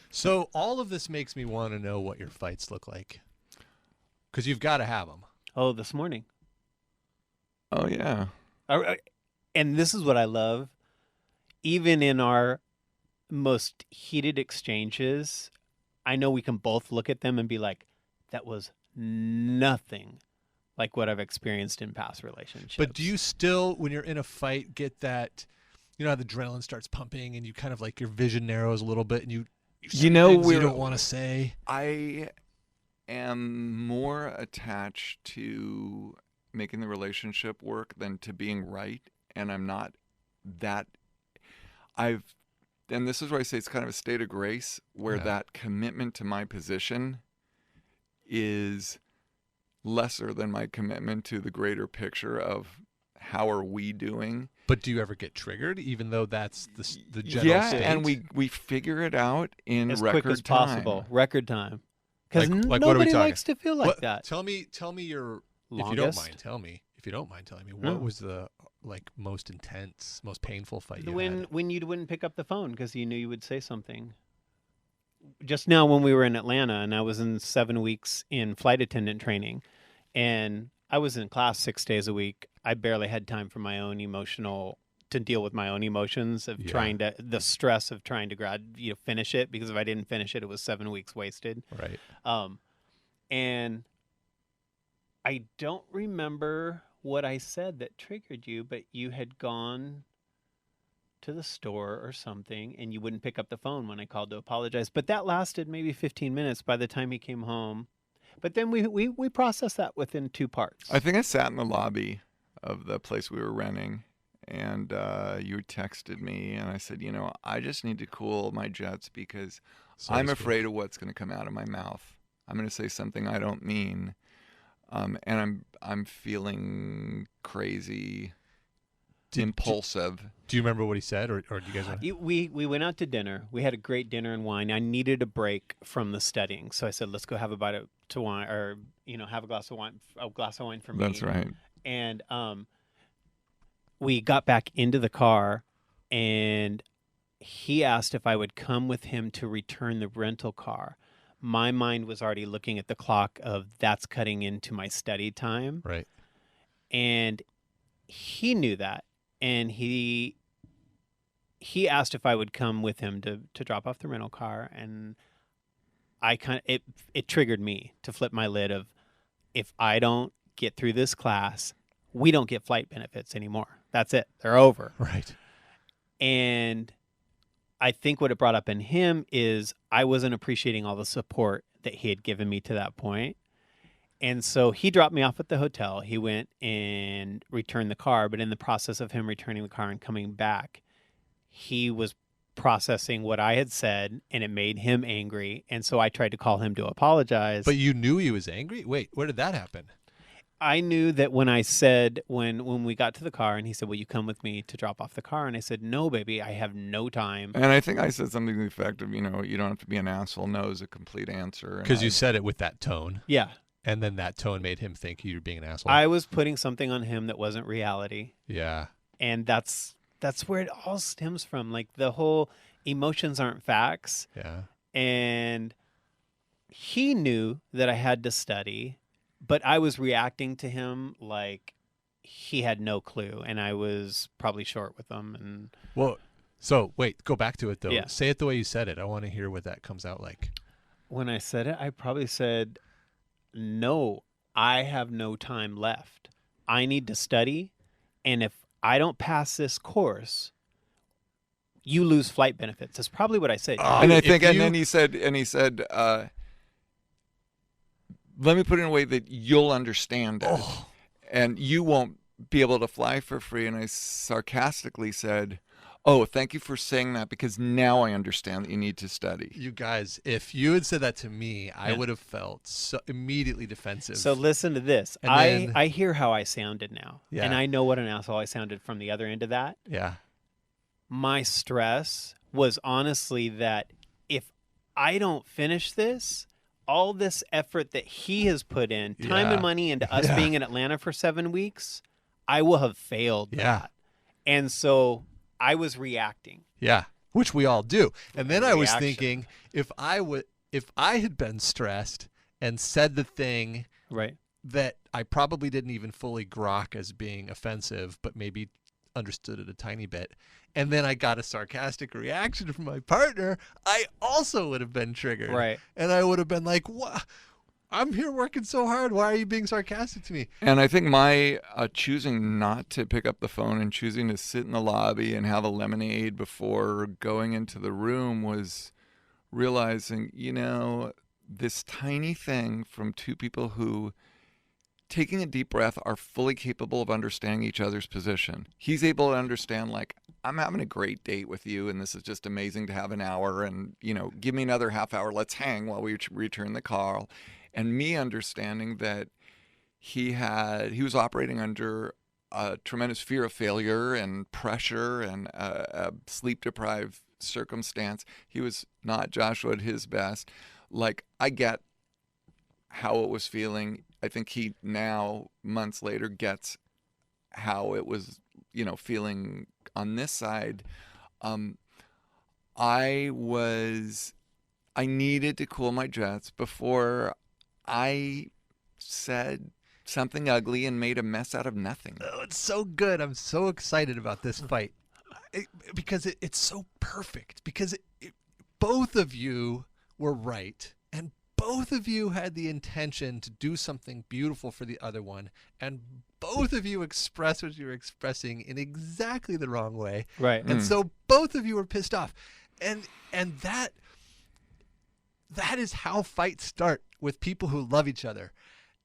So all of this makes me want to know what your fights look like. Because you've got to have them. oh, this morning. Oh, yeah. And this is what I love. Even in our most heated exchanges, I know we can both look at them and be like, that was nothing like what I've experienced in past relationships. But do you still, when you're in a fight, get that, you know, how the adrenaline starts pumping and you kind of like your vision narrows a little bit and you say things you don't want to say? I am more attached to making the relationship work than to being right, and I'm not that. And this is where I say it's kind of a state of grace, where that commitment to my position is lesser than my commitment to the greater picture of how are we doing. But do you ever get triggered, even though that's the general state? Yeah, and we figure it out in as record quick as time. possible, record time, because Like, what are we nobody talking? likes to feel like that. Tell me your, Longest? if you don't mind, tell me. If you don't mind telling me, what was the like most intense, most painful fight you had? When you wouldn't pick up the phone because you knew you would say something. Just now when we were in Atlanta and I was in 7 weeks in flight attendant training and I was in class 6 days a week, I barely had time for my own to deal with my own emotions of the stress of trying to finish it, because if I didn't finish it, it was 7 weeks wasted. Right. And I don't remember what I said that triggered you, but you had gone to the store or something and you wouldn't pick up the phone when I called to apologize. But that lasted maybe 15 minutes by the time he came home. But then we processed that within 2 parts. I think I sat in the lobby of the place we were renting, and you texted me, and I said, I just need to cool my jets because I'm afraid of what's going to come out of my mouth. I'm going to say something I don't mean, and I'm feeling crazy, impulsive. Do you remember what he said, or do you guys know? We went out to dinner. We had a great dinner and wine. I needed a break from the studying, so I said, let's go have a bite of wine, or have a glass of wine for me. That's right. And we got back into the car, and he asked if I would come with him to return the rental car. My mind was already looking at the clock of that's cutting into my study time. Right. And he knew that. And he asked if I would come with him to drop off the rental car. And it triggered me to flip my lid of, if I don't get through this class, we don't get flight benefits anymore. That's it. They're over. Right. And I think what it brought up in him is I wasn't appreciating all the support that he had given me to that point. And so he dropped me off at the hotel. He went and returned the car. But in the process of him returning the car and coming back, he was processing what I had said, and it made him angry. And so I tried to call him to apologize. But you knew he was angry? Wait, where did that happen? I knew that when I said, when we got to the car and he said, will you come with me to drop off the car? And I said, no, baby, I have no time. And I think I said something to the effect of, you don't have to be an asshole. No is a complete answer. Because you said it with that tone. Yeah. And then that tone made him think you were being an asshole. I was putting something on him that wasn't reality. Yeah. And that's where it all stems from. Like, the whole emotions aren't facts. Yeah. And he knew that I had to study, but I was reacting to him like he had no clue, and I was probably short with him. And well, so wait, go back to it though. Yeah. Say it the way you said it. I want to hear what that comes out like. When I said it, I probably said, no, I have no time left. I need to study, and if I don't pass this course, you lose flight benefits. That's probably what I said. And I think, and then he said, let me put it in a way that you'll understand it, and you won't be able to fly for free. And I sarcastically said, oh, thank you for saying that, because now I understand that you need to study. You guys, if you had said that to me, I would have felt so immediately defensive. So listen to this. I hear how I sounded now, and I know what an asshole I sounded from the other end of that. Yeah. My stress was honestly that if I don't finish this, all this effort that he has put in, time and money into us being in Atlanta for 7 weeks, I will have failed that. And so I was reacting. Yeah, which we all do. And then I was thinking, if I had been stressed and said the thing that I probably didn't even fully grok as being offensive, but maybe understood it a tiny bit, and then I got a sarcastic reaction from my partner, I also would have been triggered. Right. And I would have been like, what? I'm here working so hard. Why are you being sarcastic to me? And I think my choosing not to pick up the phone and choosing to sit in the lobby and have a lemonade before going into the room was realizing, this tiny thing from two people who, taking a deep breath, are fully capable of understanding each other's position. He's able to understand, like, I'm having a great date with you, and this is just amazing to have an hour, and, give me another half hour. Let's hang while we return the call. And me understanding that he was operating under a tremendous fear of failure and pressure and a sleep-deprived circumstance. He was not Joshua at his best. Like, I get how it was feeling. I think he now, months later, gets how it was, feeling on this side. I needed to cool my jets before I said something ugly and made a mess out of nothing. Oh, it's so good. I'm so excited about this fight because it's so perfect. Because both of you were right, and both of you had the intention to do something beautiful for the other one, and both of you expressed what you were expressing in exactly the wrong way. Right. And so both of you were pissed off. And that is how fights start, with people who love each other.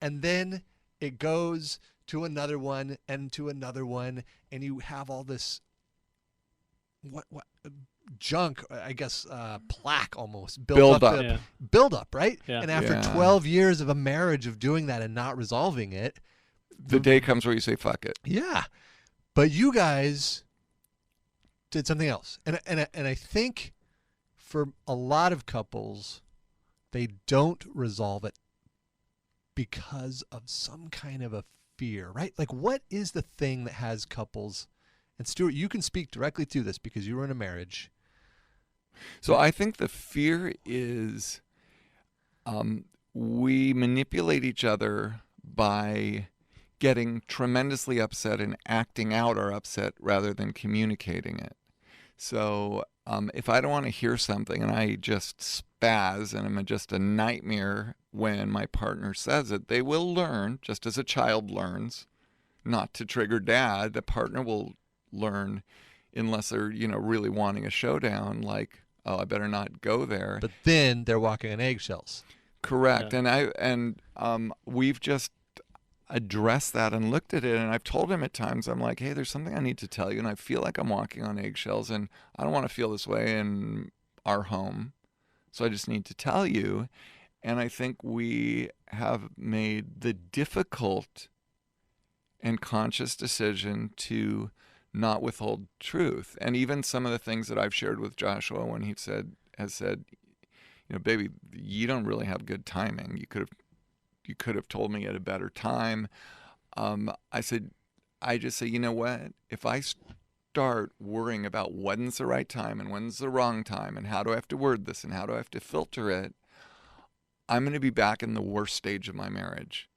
And then it goes to another one and to another one, and you have all this what junk, I guess, plaque almost build up, right? Yeah. And after 12 years of a marriage of doing that and not resolving it, the day comes where you say fuck it. Yeah. But you guys did something else. And I think for a lot of couples, they don't resolve it because of some kind of a fear, right? Like, what is the thing that has couples? And Stuart, you can speak directly to this because you were in a marriage. So I think the fear is we manipulate each other by getting tremendously upset and acting out our upset rather than communicating it. So if I don't want to hear something and I just spaz and I'm just a nightmare when my partner says it, they will learn, just as a child learns, not to trigger dad. The partner will learn, unless they're, really wanting a showdown, like, oh, I better not go there. But then they're walking on eggshells. Correct. Yeah. And we've just addressed that and looked at it, and I've told him at times, I'm like, hey, there's something I need to tell you, and I feel like I'm walking on eggshells, and I don't want to feel this way in our home, so I just need to tell you. And I think we have made the difficult and conscious decision to not withhold truth. And even some of the things that I've shared with Joshua when he has said, baby, you don't really have good timing. You could have told me at a better time. I just say, you know what? If I start worrying about when's the right time and when's the wrong time and how do I have to word this and how do I have to filter it, I'm going to be back in the worst stage of my marriage.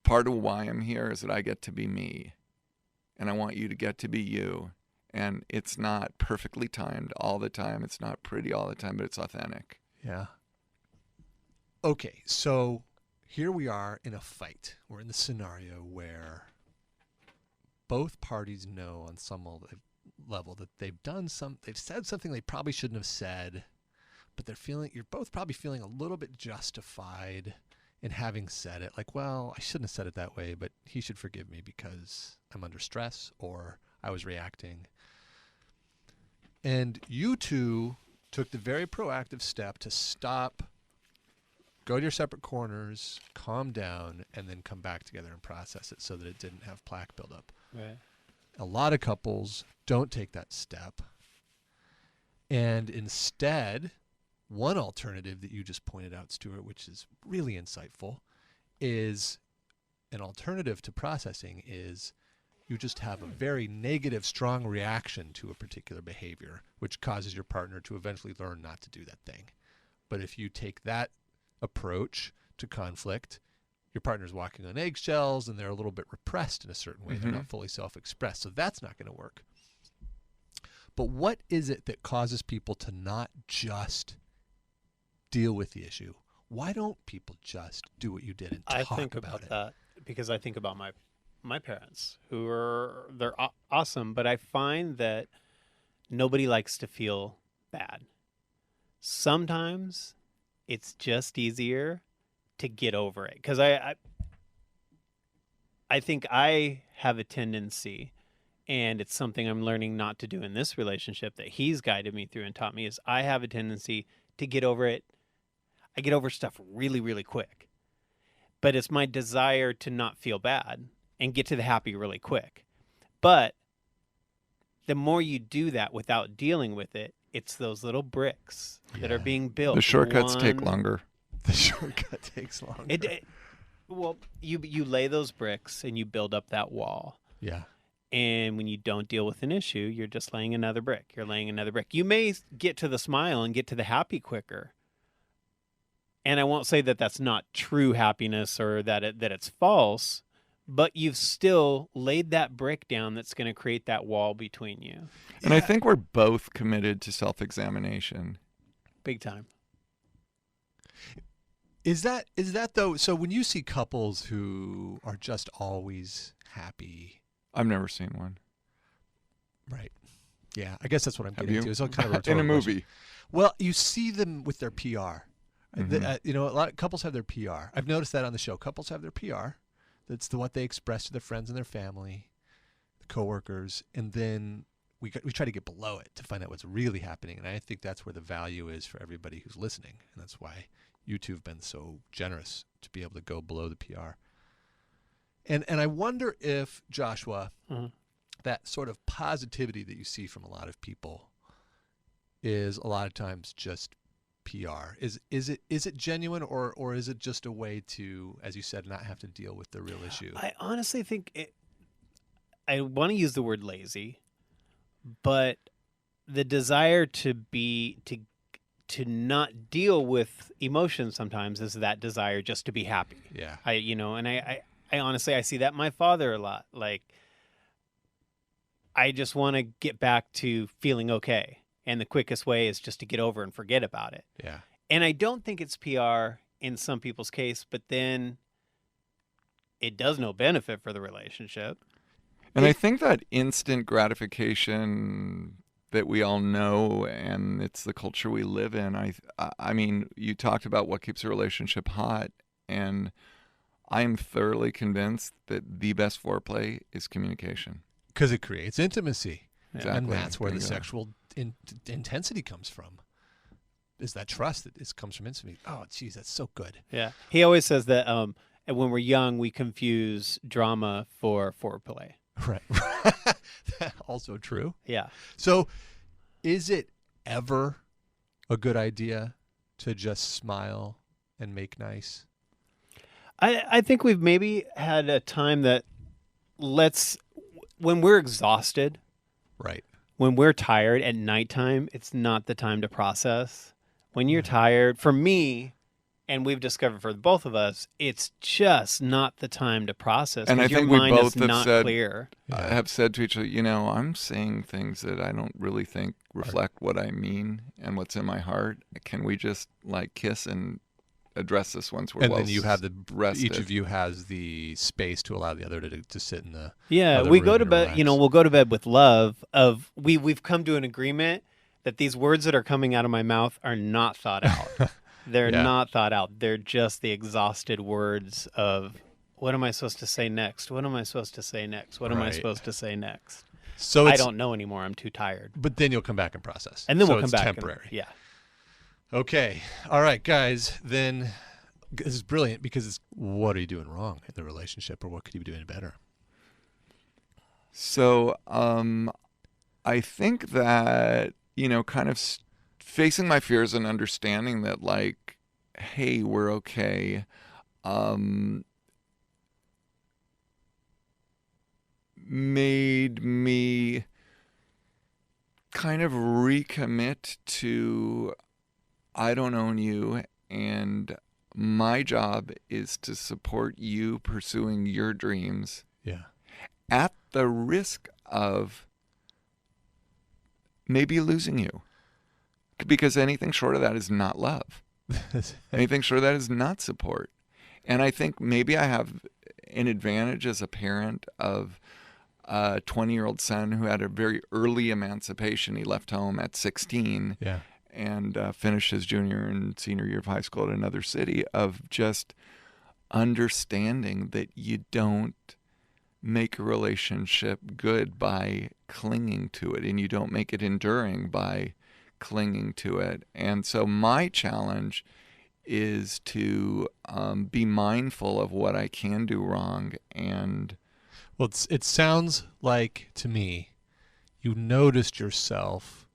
Part of why I'm here is that I get to be me, and I want you to get to be you. And it's not perfectly timed all the time. It's not pretty all the time, but it's authentic. Yeah. Okay, so here we are in a fight. We're in the scenario where both parties know on some level that they've said something they probably shouldn't have said, but you're both probably feeling a little bit justified in having said it. Like, well, I shouldn't have said it that way, but he should forgive me because I'm under stress or I was reacting. And you two took the very proactive step to stop, go to your separate corners, calm down, and then come back together and process it so that it didn't have plaque buildup. Right. A lot of couples don't take that step. And instead, one alternative that you just pointed out, Stuart, which is really insightful, is an alternative to processing is you just have a very negative, strong reaction to a particular behavior, which causes your partner to eventually learn not to do that thing. But if you take that approach to conflict, your partner's walking on eggshells and they're a little bit repressed in a certain way. Mm-hmm. They're not fully self-expressed. So that's not going to work. But what is it that causes people to not just deal with the issue? Why don't people just do what you did and I talk think about it? that because I think about my parents who are they're awesome, but I find that nobody likes to feel bad. Sometimes it's just easier to get over it because I think I have a tendency, and it's something I'm learning not to do in this relationship that he's guided me through and taught me, is I have a tendency to get over it. I get over stuff really, really quick. But it's my desire to not feel bad and get to the happy really quick. But the more you do that without dealing with it, it's those little bricks that are being built. The shortcuts take longer. The shortcut takes longer. Well, you lay those bricks and you build up that wall. Yeah. And when you don't deal with an issue, you're just laying another brick. You're laying another brick. You may get to the smile and get to the happy quicker. And I won't say that that's not true happiness or that it's false, but you've still laid that brick down that's going to create that wall between you. And I think we're both committed to self-examination. Big time. Is that though? So when you see couples who are just always happy, I've never seen one. Right. Yeah, I guess that's what I'm Have getting you? to. It's all kind of In a rhetorical movie. question. Well, you see them with their PR. Mm-hmm. A lot of couples have their PR. I've noticed that on the show. Couples have their PR. That's what they express to their friends and their family, the coworkers, and then we try to get below it to find out what's really happening. And I think that's where the value is for everybody who's listening, and that's why you two have been so generous to be able to go below the PR. And I wonder if, Joshua, that sort of positivity that you see from a lot of people is a lot of times just PR. Is it genuine, or is it just a way to, as you said, not have to deal with the real issue? I honestly think I want to use the word lazy, but the desire to not deal with emotions sometimes is that desire just to be happy. Yeah. I honestly, I see that in my father a lot. Like, I just want to get back to feeling okay. And the quickest way is just to get over and forget about it. Yeah. And I don't think it's PR in some people's case, but then it does no benefit for the relationship. And I think that instant gratification that we all know, and it's the culture we live in. I mean, you talked about what keeps a relationship hot, and I am thoroughly convinced that the best foreplay is communication. Because it creates intimacy. Exactly. And that's where the sexual intensity comes from. Is that trust that comes from intimacy. Oh, geez, that's so good. Yeah. He always says that when we're young, we confuse drama for foreplay. Right. Also true. Yeah. So is it ever a good idea to just smile and make nice? I think we've maybe had a time that when we're exhausted, right, when we're tired at nighttime, it's not the time to process. When you're tired, for me, and we've discovered for both of us, it's just not the time to process. And I your think we mind both is have not said, clear. have said to each other, I'm saying things that I don't really think reflect what I mean and what's in my heart. Can we just kiss and address this once we're and then you have rested? Each of you has the space to allow the other to sit in the We room go to and bed. relax. We'll go to bed with love. We've come to an agreement that these words that are coming out of my mouth are not thought out. They're not thought out. They're just the exhausted words of, what am I supposed to say next? What am I supposed to say next? What am I supposed to say next? So I don't know anymore. I'm too tired. But then you'll come back and process. And then so we'll come it's back. Temporary. Yeah. Okay. All right, guys. Then this is brilliant because it's what are you doing wrong in the relationship, or what could you be doing better? So I think that, kind of facing my fears and understanding that, hey, we're okay. Made me kind of recommit to, I don't own you, and my job is to support you pursuing your dreams. Yeah. At the risk of maybe losing you. Because anything short of that is not love. Anything short of that is not support. And I think maybe I have an advantage as a parent of a 20-year-old son who had a very early emancipation. He left home at 16 Yeah. and finished his junior and senior year of high school at another city, of just understanding that you don't make a relationship good by clinging to it, and you don't make it enduring by clinging to it. And so my challenge is to be mindful of what I can do wrong. And Well, it sounds like to me you noticed yourself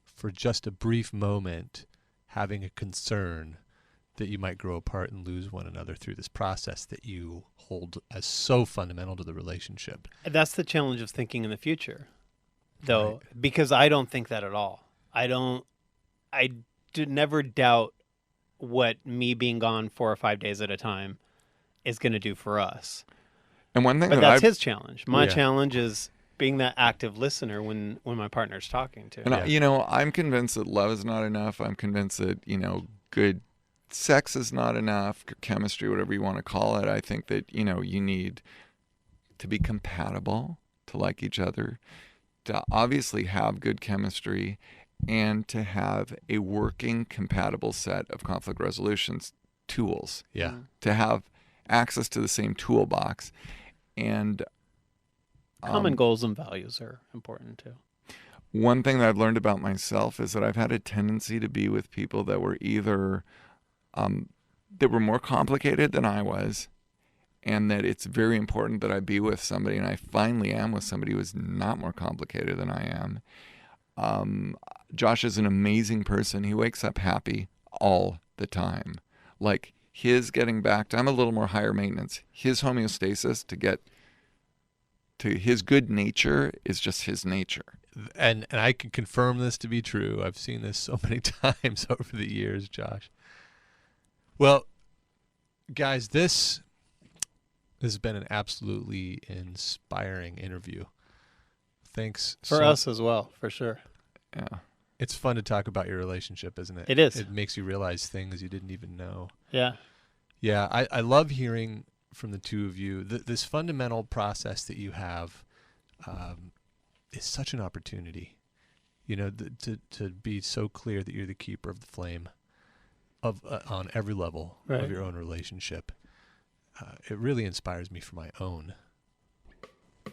for just a brief moment having a concern that you might grow apart and lose one another through this process that you hold as so fundamental to the relationship. That's the challenge of thinking in the future, though, because I don't think that at all. I never doubt what me being gone 4 or 5 days at a time is going to do for us. and one thing But that that's I've his challenge. My Yeah. challenge is being that active listener when my partner's talking to. And Yeah. I'm convinced that love is not enough. I'm convinced that, good sex is not enough, chemistry, whatever you want to call it. I think that, you need to be compatible, to like each other, to obviously have good chemistry, and to have a working, compatible set of conflict resolutions tools, Yeah. to have access to the same toolbox. And Common goals and values are important too. one thing that I've learned about myself is that I've had a tendency to be with people that were either that were more complicated than I was, and that it's very important that I be with somebody, and I finally am with somebody who is not more complicated than I am. Josh is an amazing person. He wakes up happy all the time. Like, his getting back to, I'm a little more higher maintenance. His homeostasis to get to his good nature is just his nature. And I can confirm this to be true. I've seen this so many times over the years, Josh. Well, guys, this has been an absolutely inspiring interview. Thanks For us as well, for sure. Yeah. It's fun to talk about your relationship, isn't it? It is. It makes you realize things you didn't even know. Yeah. Yeah, I love hearing from the two of you. This fundamental process that you have is such an opportunity. To be so clear that you're the keeper of the flame of on every level Right. of your own relationship. It really inspires me for my own.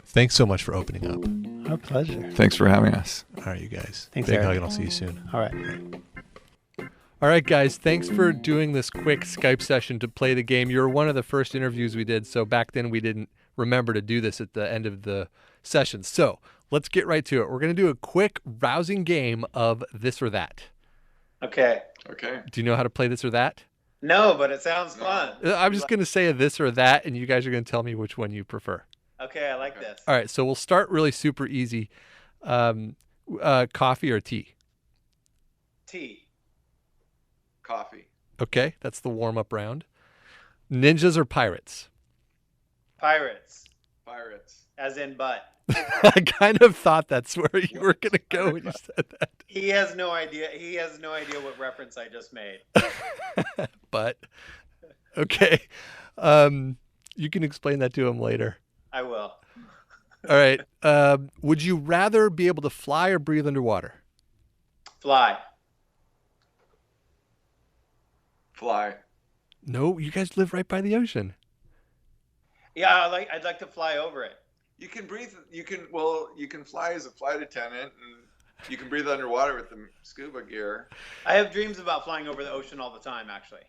Thanks so much for opening up. Our pleasure. Thanks for having us. All right, you guys. Thanks, Big Eric. hug, and I'll see you soon. All right. All right, guys. Thanks for doing this quick Skype session to play the game. You were one of the first interviews we did, so back then we didn't remember to do this at the end of the session. So let's get right to it. We're going to do a quick, rousing game of this or that. Okay. Okay. Do you know how to play this or that? No, but it sounds fun. I'm just going to say a this or that, and you guys are going to tell me which one you prefer. Okay, I like this. All right, so we'll start really super easy. Coffee or tea? Tea. Coffee. Okay, that's the warm-up round. Ninjas or pirates? Pirates. Pirates. As in butt. I kind of thought that's where you were going to go when you said that. He has no idea. He has no idea what reference I just made. But, okay. You can explain that to him later. I will. All right. Would you rather be able to fly or breathe underwater? Fly. Fly. No, you guys live right by the ocean. Yeah, I'd like to fly over it. You can breathe. You can fly as a flight attendant, and you can breathe underwater with the scuba gear. I have dreams about flying over the ocean all the time, actually.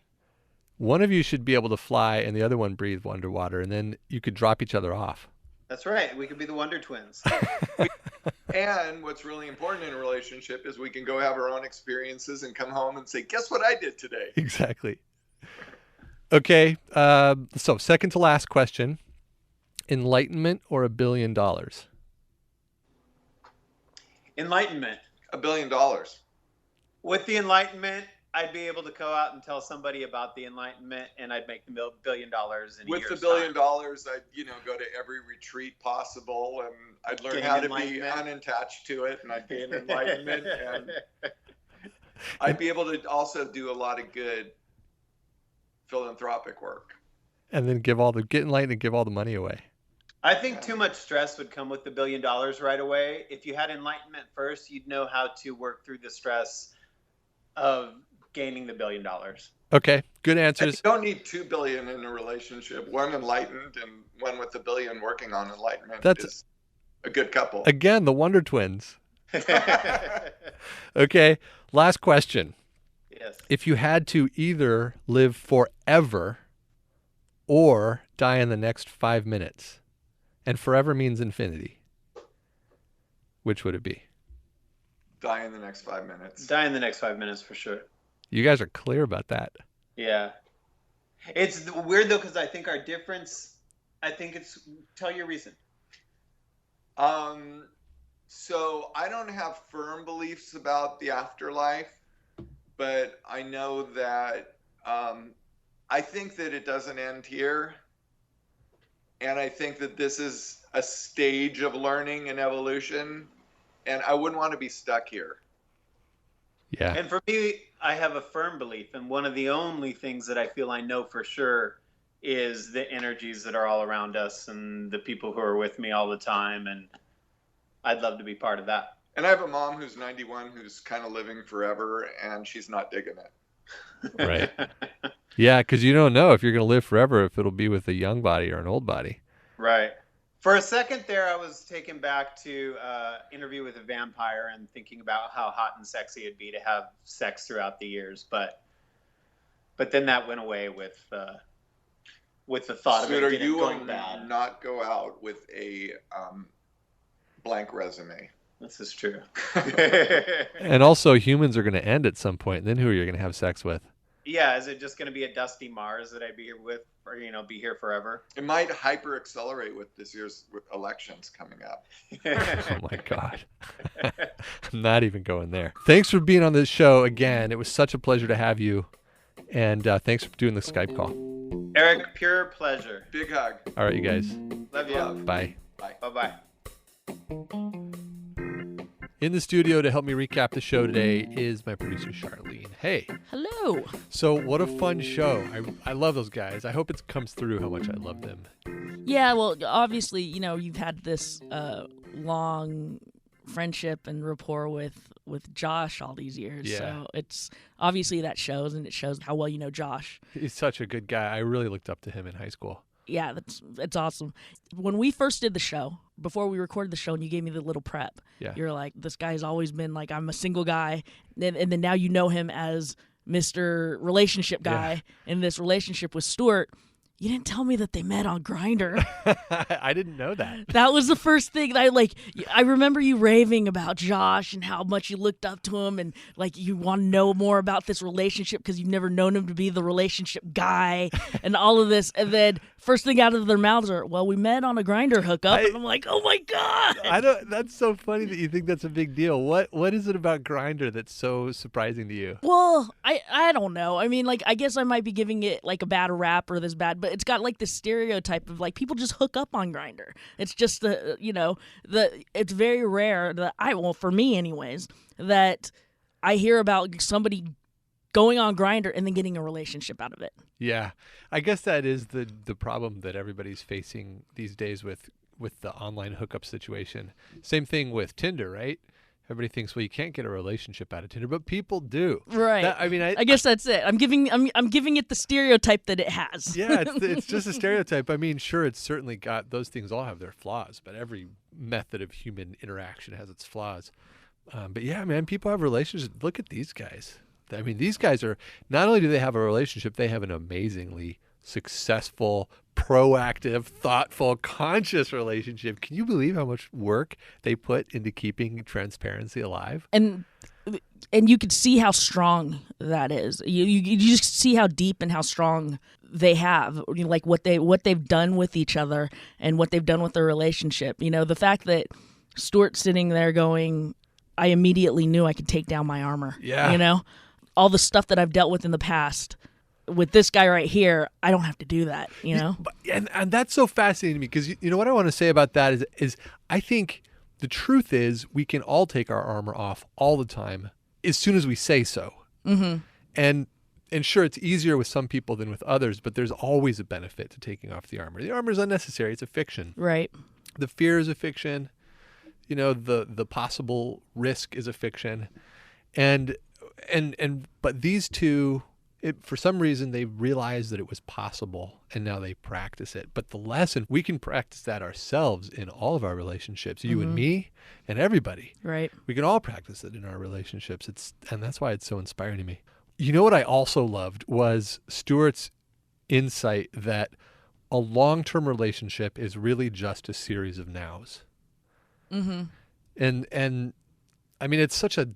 One of you should be able to fly and the other one breathe underwater, and then you could drop each other off. That's right. We could be the Wonder Twins. And what's really important in a relationship is we can go have our own experiences and come home and say, guess what I did today? Exactly. Okay. So second to last question. Enlightenment or $1 billion? Enlightenment. $1 billion. With the Enlightenment, I'd be able to go out and tell somebody about the Enlightenment, and I'd make the $1 billion in a With year's the $1 billion, time. I'd go to every retreat possible, and I'd learn Gain how to be enlightenment. unattached to it, and I'd gain enlightenment. And I'd be able to also do a lot of good philanthropic work. And then get enlightened and give all the money away. I think too much stress would come with the $1 billion right away. If you had enlightenment first, you'd know how to work through the stress of gaining the $1 billion. Okay, good And answers. you don't need 2 billion in a relationship. One enlightened and one with $1 billion working on enlightenment is a good couple. Again, the Wonder Twins. Okay, last question. Yes. If you had to either live forever or die in the next 5 minutes, and forever means infinity, which would it be? Die in the next 5 minutes. Die in the next 5 minutes for sure. You guys are clear about that. Yeah. It's weird though, because I think our difference, tell your reason. So I don't have firm beliefs about the afterlife, but I know that I think that it doesn't end here. And I think that this is a stage of learning and evolution, and I wouldn't want to be stuck here. Yeah. And for me, I have a firm belief, and one of the only things that I feel I know for sure is the energies that are all around us and the people who are with me all the time, and I'd love to be part of that. And I have a mom who's 91 who's kind of living forever, and she's not digging it. Right. Yeah, because you don't know if you're going to live forever, if it'll be with a young body or an old body. Right. For a second there, I was taken back to Interview with a Vampire and thinking about how hot and sexy it'd be to have sex throughout the years, but then that went away with the thought Stuart, of it you going will bad. not go out with a blank resume. This is true. And also, humans are going to end at some point, and then who are you going to have sex with? Yeah, is it just going to be a dusty Mars that I'd be here with, or be here forever? It might hyper accelerate with this year's elections coming up. Oh my God. I'm not even going there. Thanks for being on this show again. It was such a pleasure to have you. And thanks for doing the Skype call. Eric, pure pleasure. Big hug. All right, you guys. Love you. Bye. Bye-bye. In the studio to help me recap the show today is my producer, Charlene. Hey. Hello. So what a fun show. I love those guys. I hope it comes through how much I love them. Yeah, well, obviously, you've had this long friendship and rapport with Josh all these years. Yeah. So it's obviously that shows, and it shows how well you know Josh. He's such a good guy. I really looked up to him in high school. Yeah, it's awesome. When we first did the show, before we recorded the show and you gave me the little prep, you're like, this guy's always been like, I'm a single guy. And then now you know him as Mr. Relationship Guy in this relationship with Stuart. You didn't tell me that they met on Grindr. I didn't know that. That was the first thing that I remember you raving about Josh and how much you looked up to him, and like you want to know more about this relationship because you've never known him to be the relationship guy and all of this. And then first thing out of their mouths are, well, we met on a Grindr hookup. And I'm like, oh my God. That's so funny that you think that's a big deal. What is it about Grindr that's so surprising to you? Well, I don't know. I mean, I guess I might be giving it like a bad rap or this bad, but it's got like this stereotype of like people just hook up on Grindr. It's just it's very rare that for me anyways, that I hear about somebody going on Grindr and then getting a relationship out of it. Yeah. I guess that is the problem that everybody's facing these days with the online hookup situation. Same thing with Tinder, right? Everybody thinks, well, you can't get a relationship out of Tinder, but people do. Right. I guess that's it. I'm giving it the stereotype that it has. Yeah, it's just a stereotype. I mean, sure, it's certainly got those things all have their flaws, but every method of human interaction has its flaws. But yeah, man, people have relationships. Look at these guys. I mean, these guys are, not only do they have a relationship, they have an amazingly successful, proactive, thoughtful, conscious relationship. Can you believe how much work they put into keeping transparency alive? And you could see how strong that is. You just see how deep and how strong they have, like what they've done with each other and what they've done with their relationship. The fact that Stuart's sitting there going, I immediately knew I could take down my armor. Yeah. All the stuff that I've dealt with in the past. With this guy right here, I don't have to do that, And that's so fascinating to me because you know what I want to say about that is I think the truth is we can all take our armor off all the time as soon as we say so. Mm-hmm. And sure, it's easier with some people than with others, but there's always a benefit to taking off the armor. The armor is unnecessary. It's a fiction. Right. The fear is a fiction. You know, the possible risk is a fiction. And but these two, for some reason, they realized that it was possible, and now they practice it. But the lesson, we can practice that ourselves in all of our relationships, you and me and everybody. Right. We can all practice it in our relationships. And that's why it's so inspiring to me. You know what I also loved was Stuart's insight that a long-term relationship is really just a series of nows. Mm-hmm. And I mean, it's such a,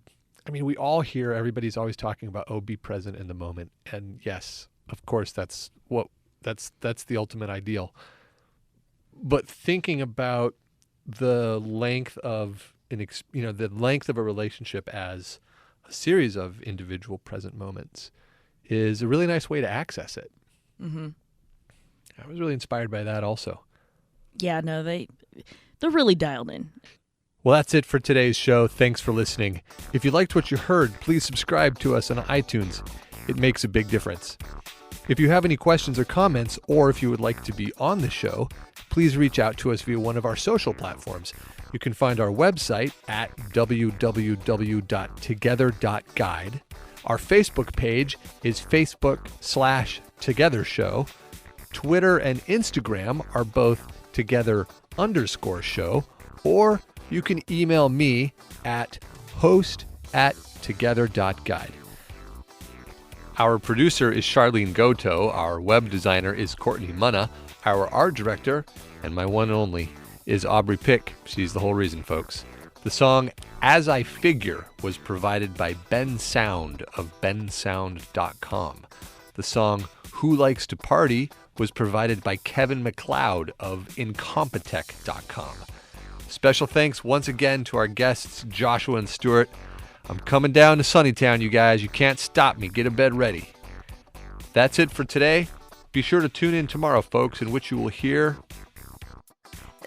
I mean, we all hear everybody's always talking about, oh, be present in the moment. And yes, of course, that's the ultimate ideal. But thinking about the length of the length of a relationship as a series of individual present moments is a really nice way to access it. Mm-hmm. I was really inspired by that also. Yeah, no, they're really dialed in. Well, that's it for today's show. Thanks for listening. If you liked what you heard, please subscribe to us on iTunes. It makes a big difference. If you have any questions or comments, or if you would like to be on the show, please reach out to us via one of our social platforms. You can find our website at www.together.guide. Our Facebook page is Facebook/TogetherShow. Twitter and Instagram are both together_show, or you can email me at host@together.guide. Our producer is Charlene Goto. Our web designer is Courtney Munna. Our art director, and my one and only, is Aubrey Pick. She's the whole reason, folks. The song As I Figure was provided by Ben Sound of bensound.com. The song Who Likes to Party was provided by Kevin MacLeod of incompetech.com. Special thanks once again to our guests, Joshua and Stuart. I'm coming down to Sunnytown, you guys. You can't stop me. Get a bed ready. That's it for today. Be sure to tune in tomorrow, folks, in which you will hear...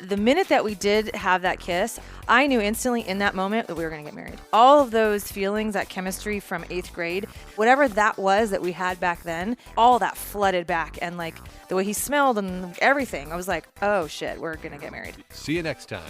The minute that we did have that kiss, I knew instantly in that moment that we were going to get married. All of those feelings, that chemistry from 8th grade, whatever that was that we had back then, all that flooded back. And like the way he smelled and everything, I was like, oh shit, we're going to get married. See you next time.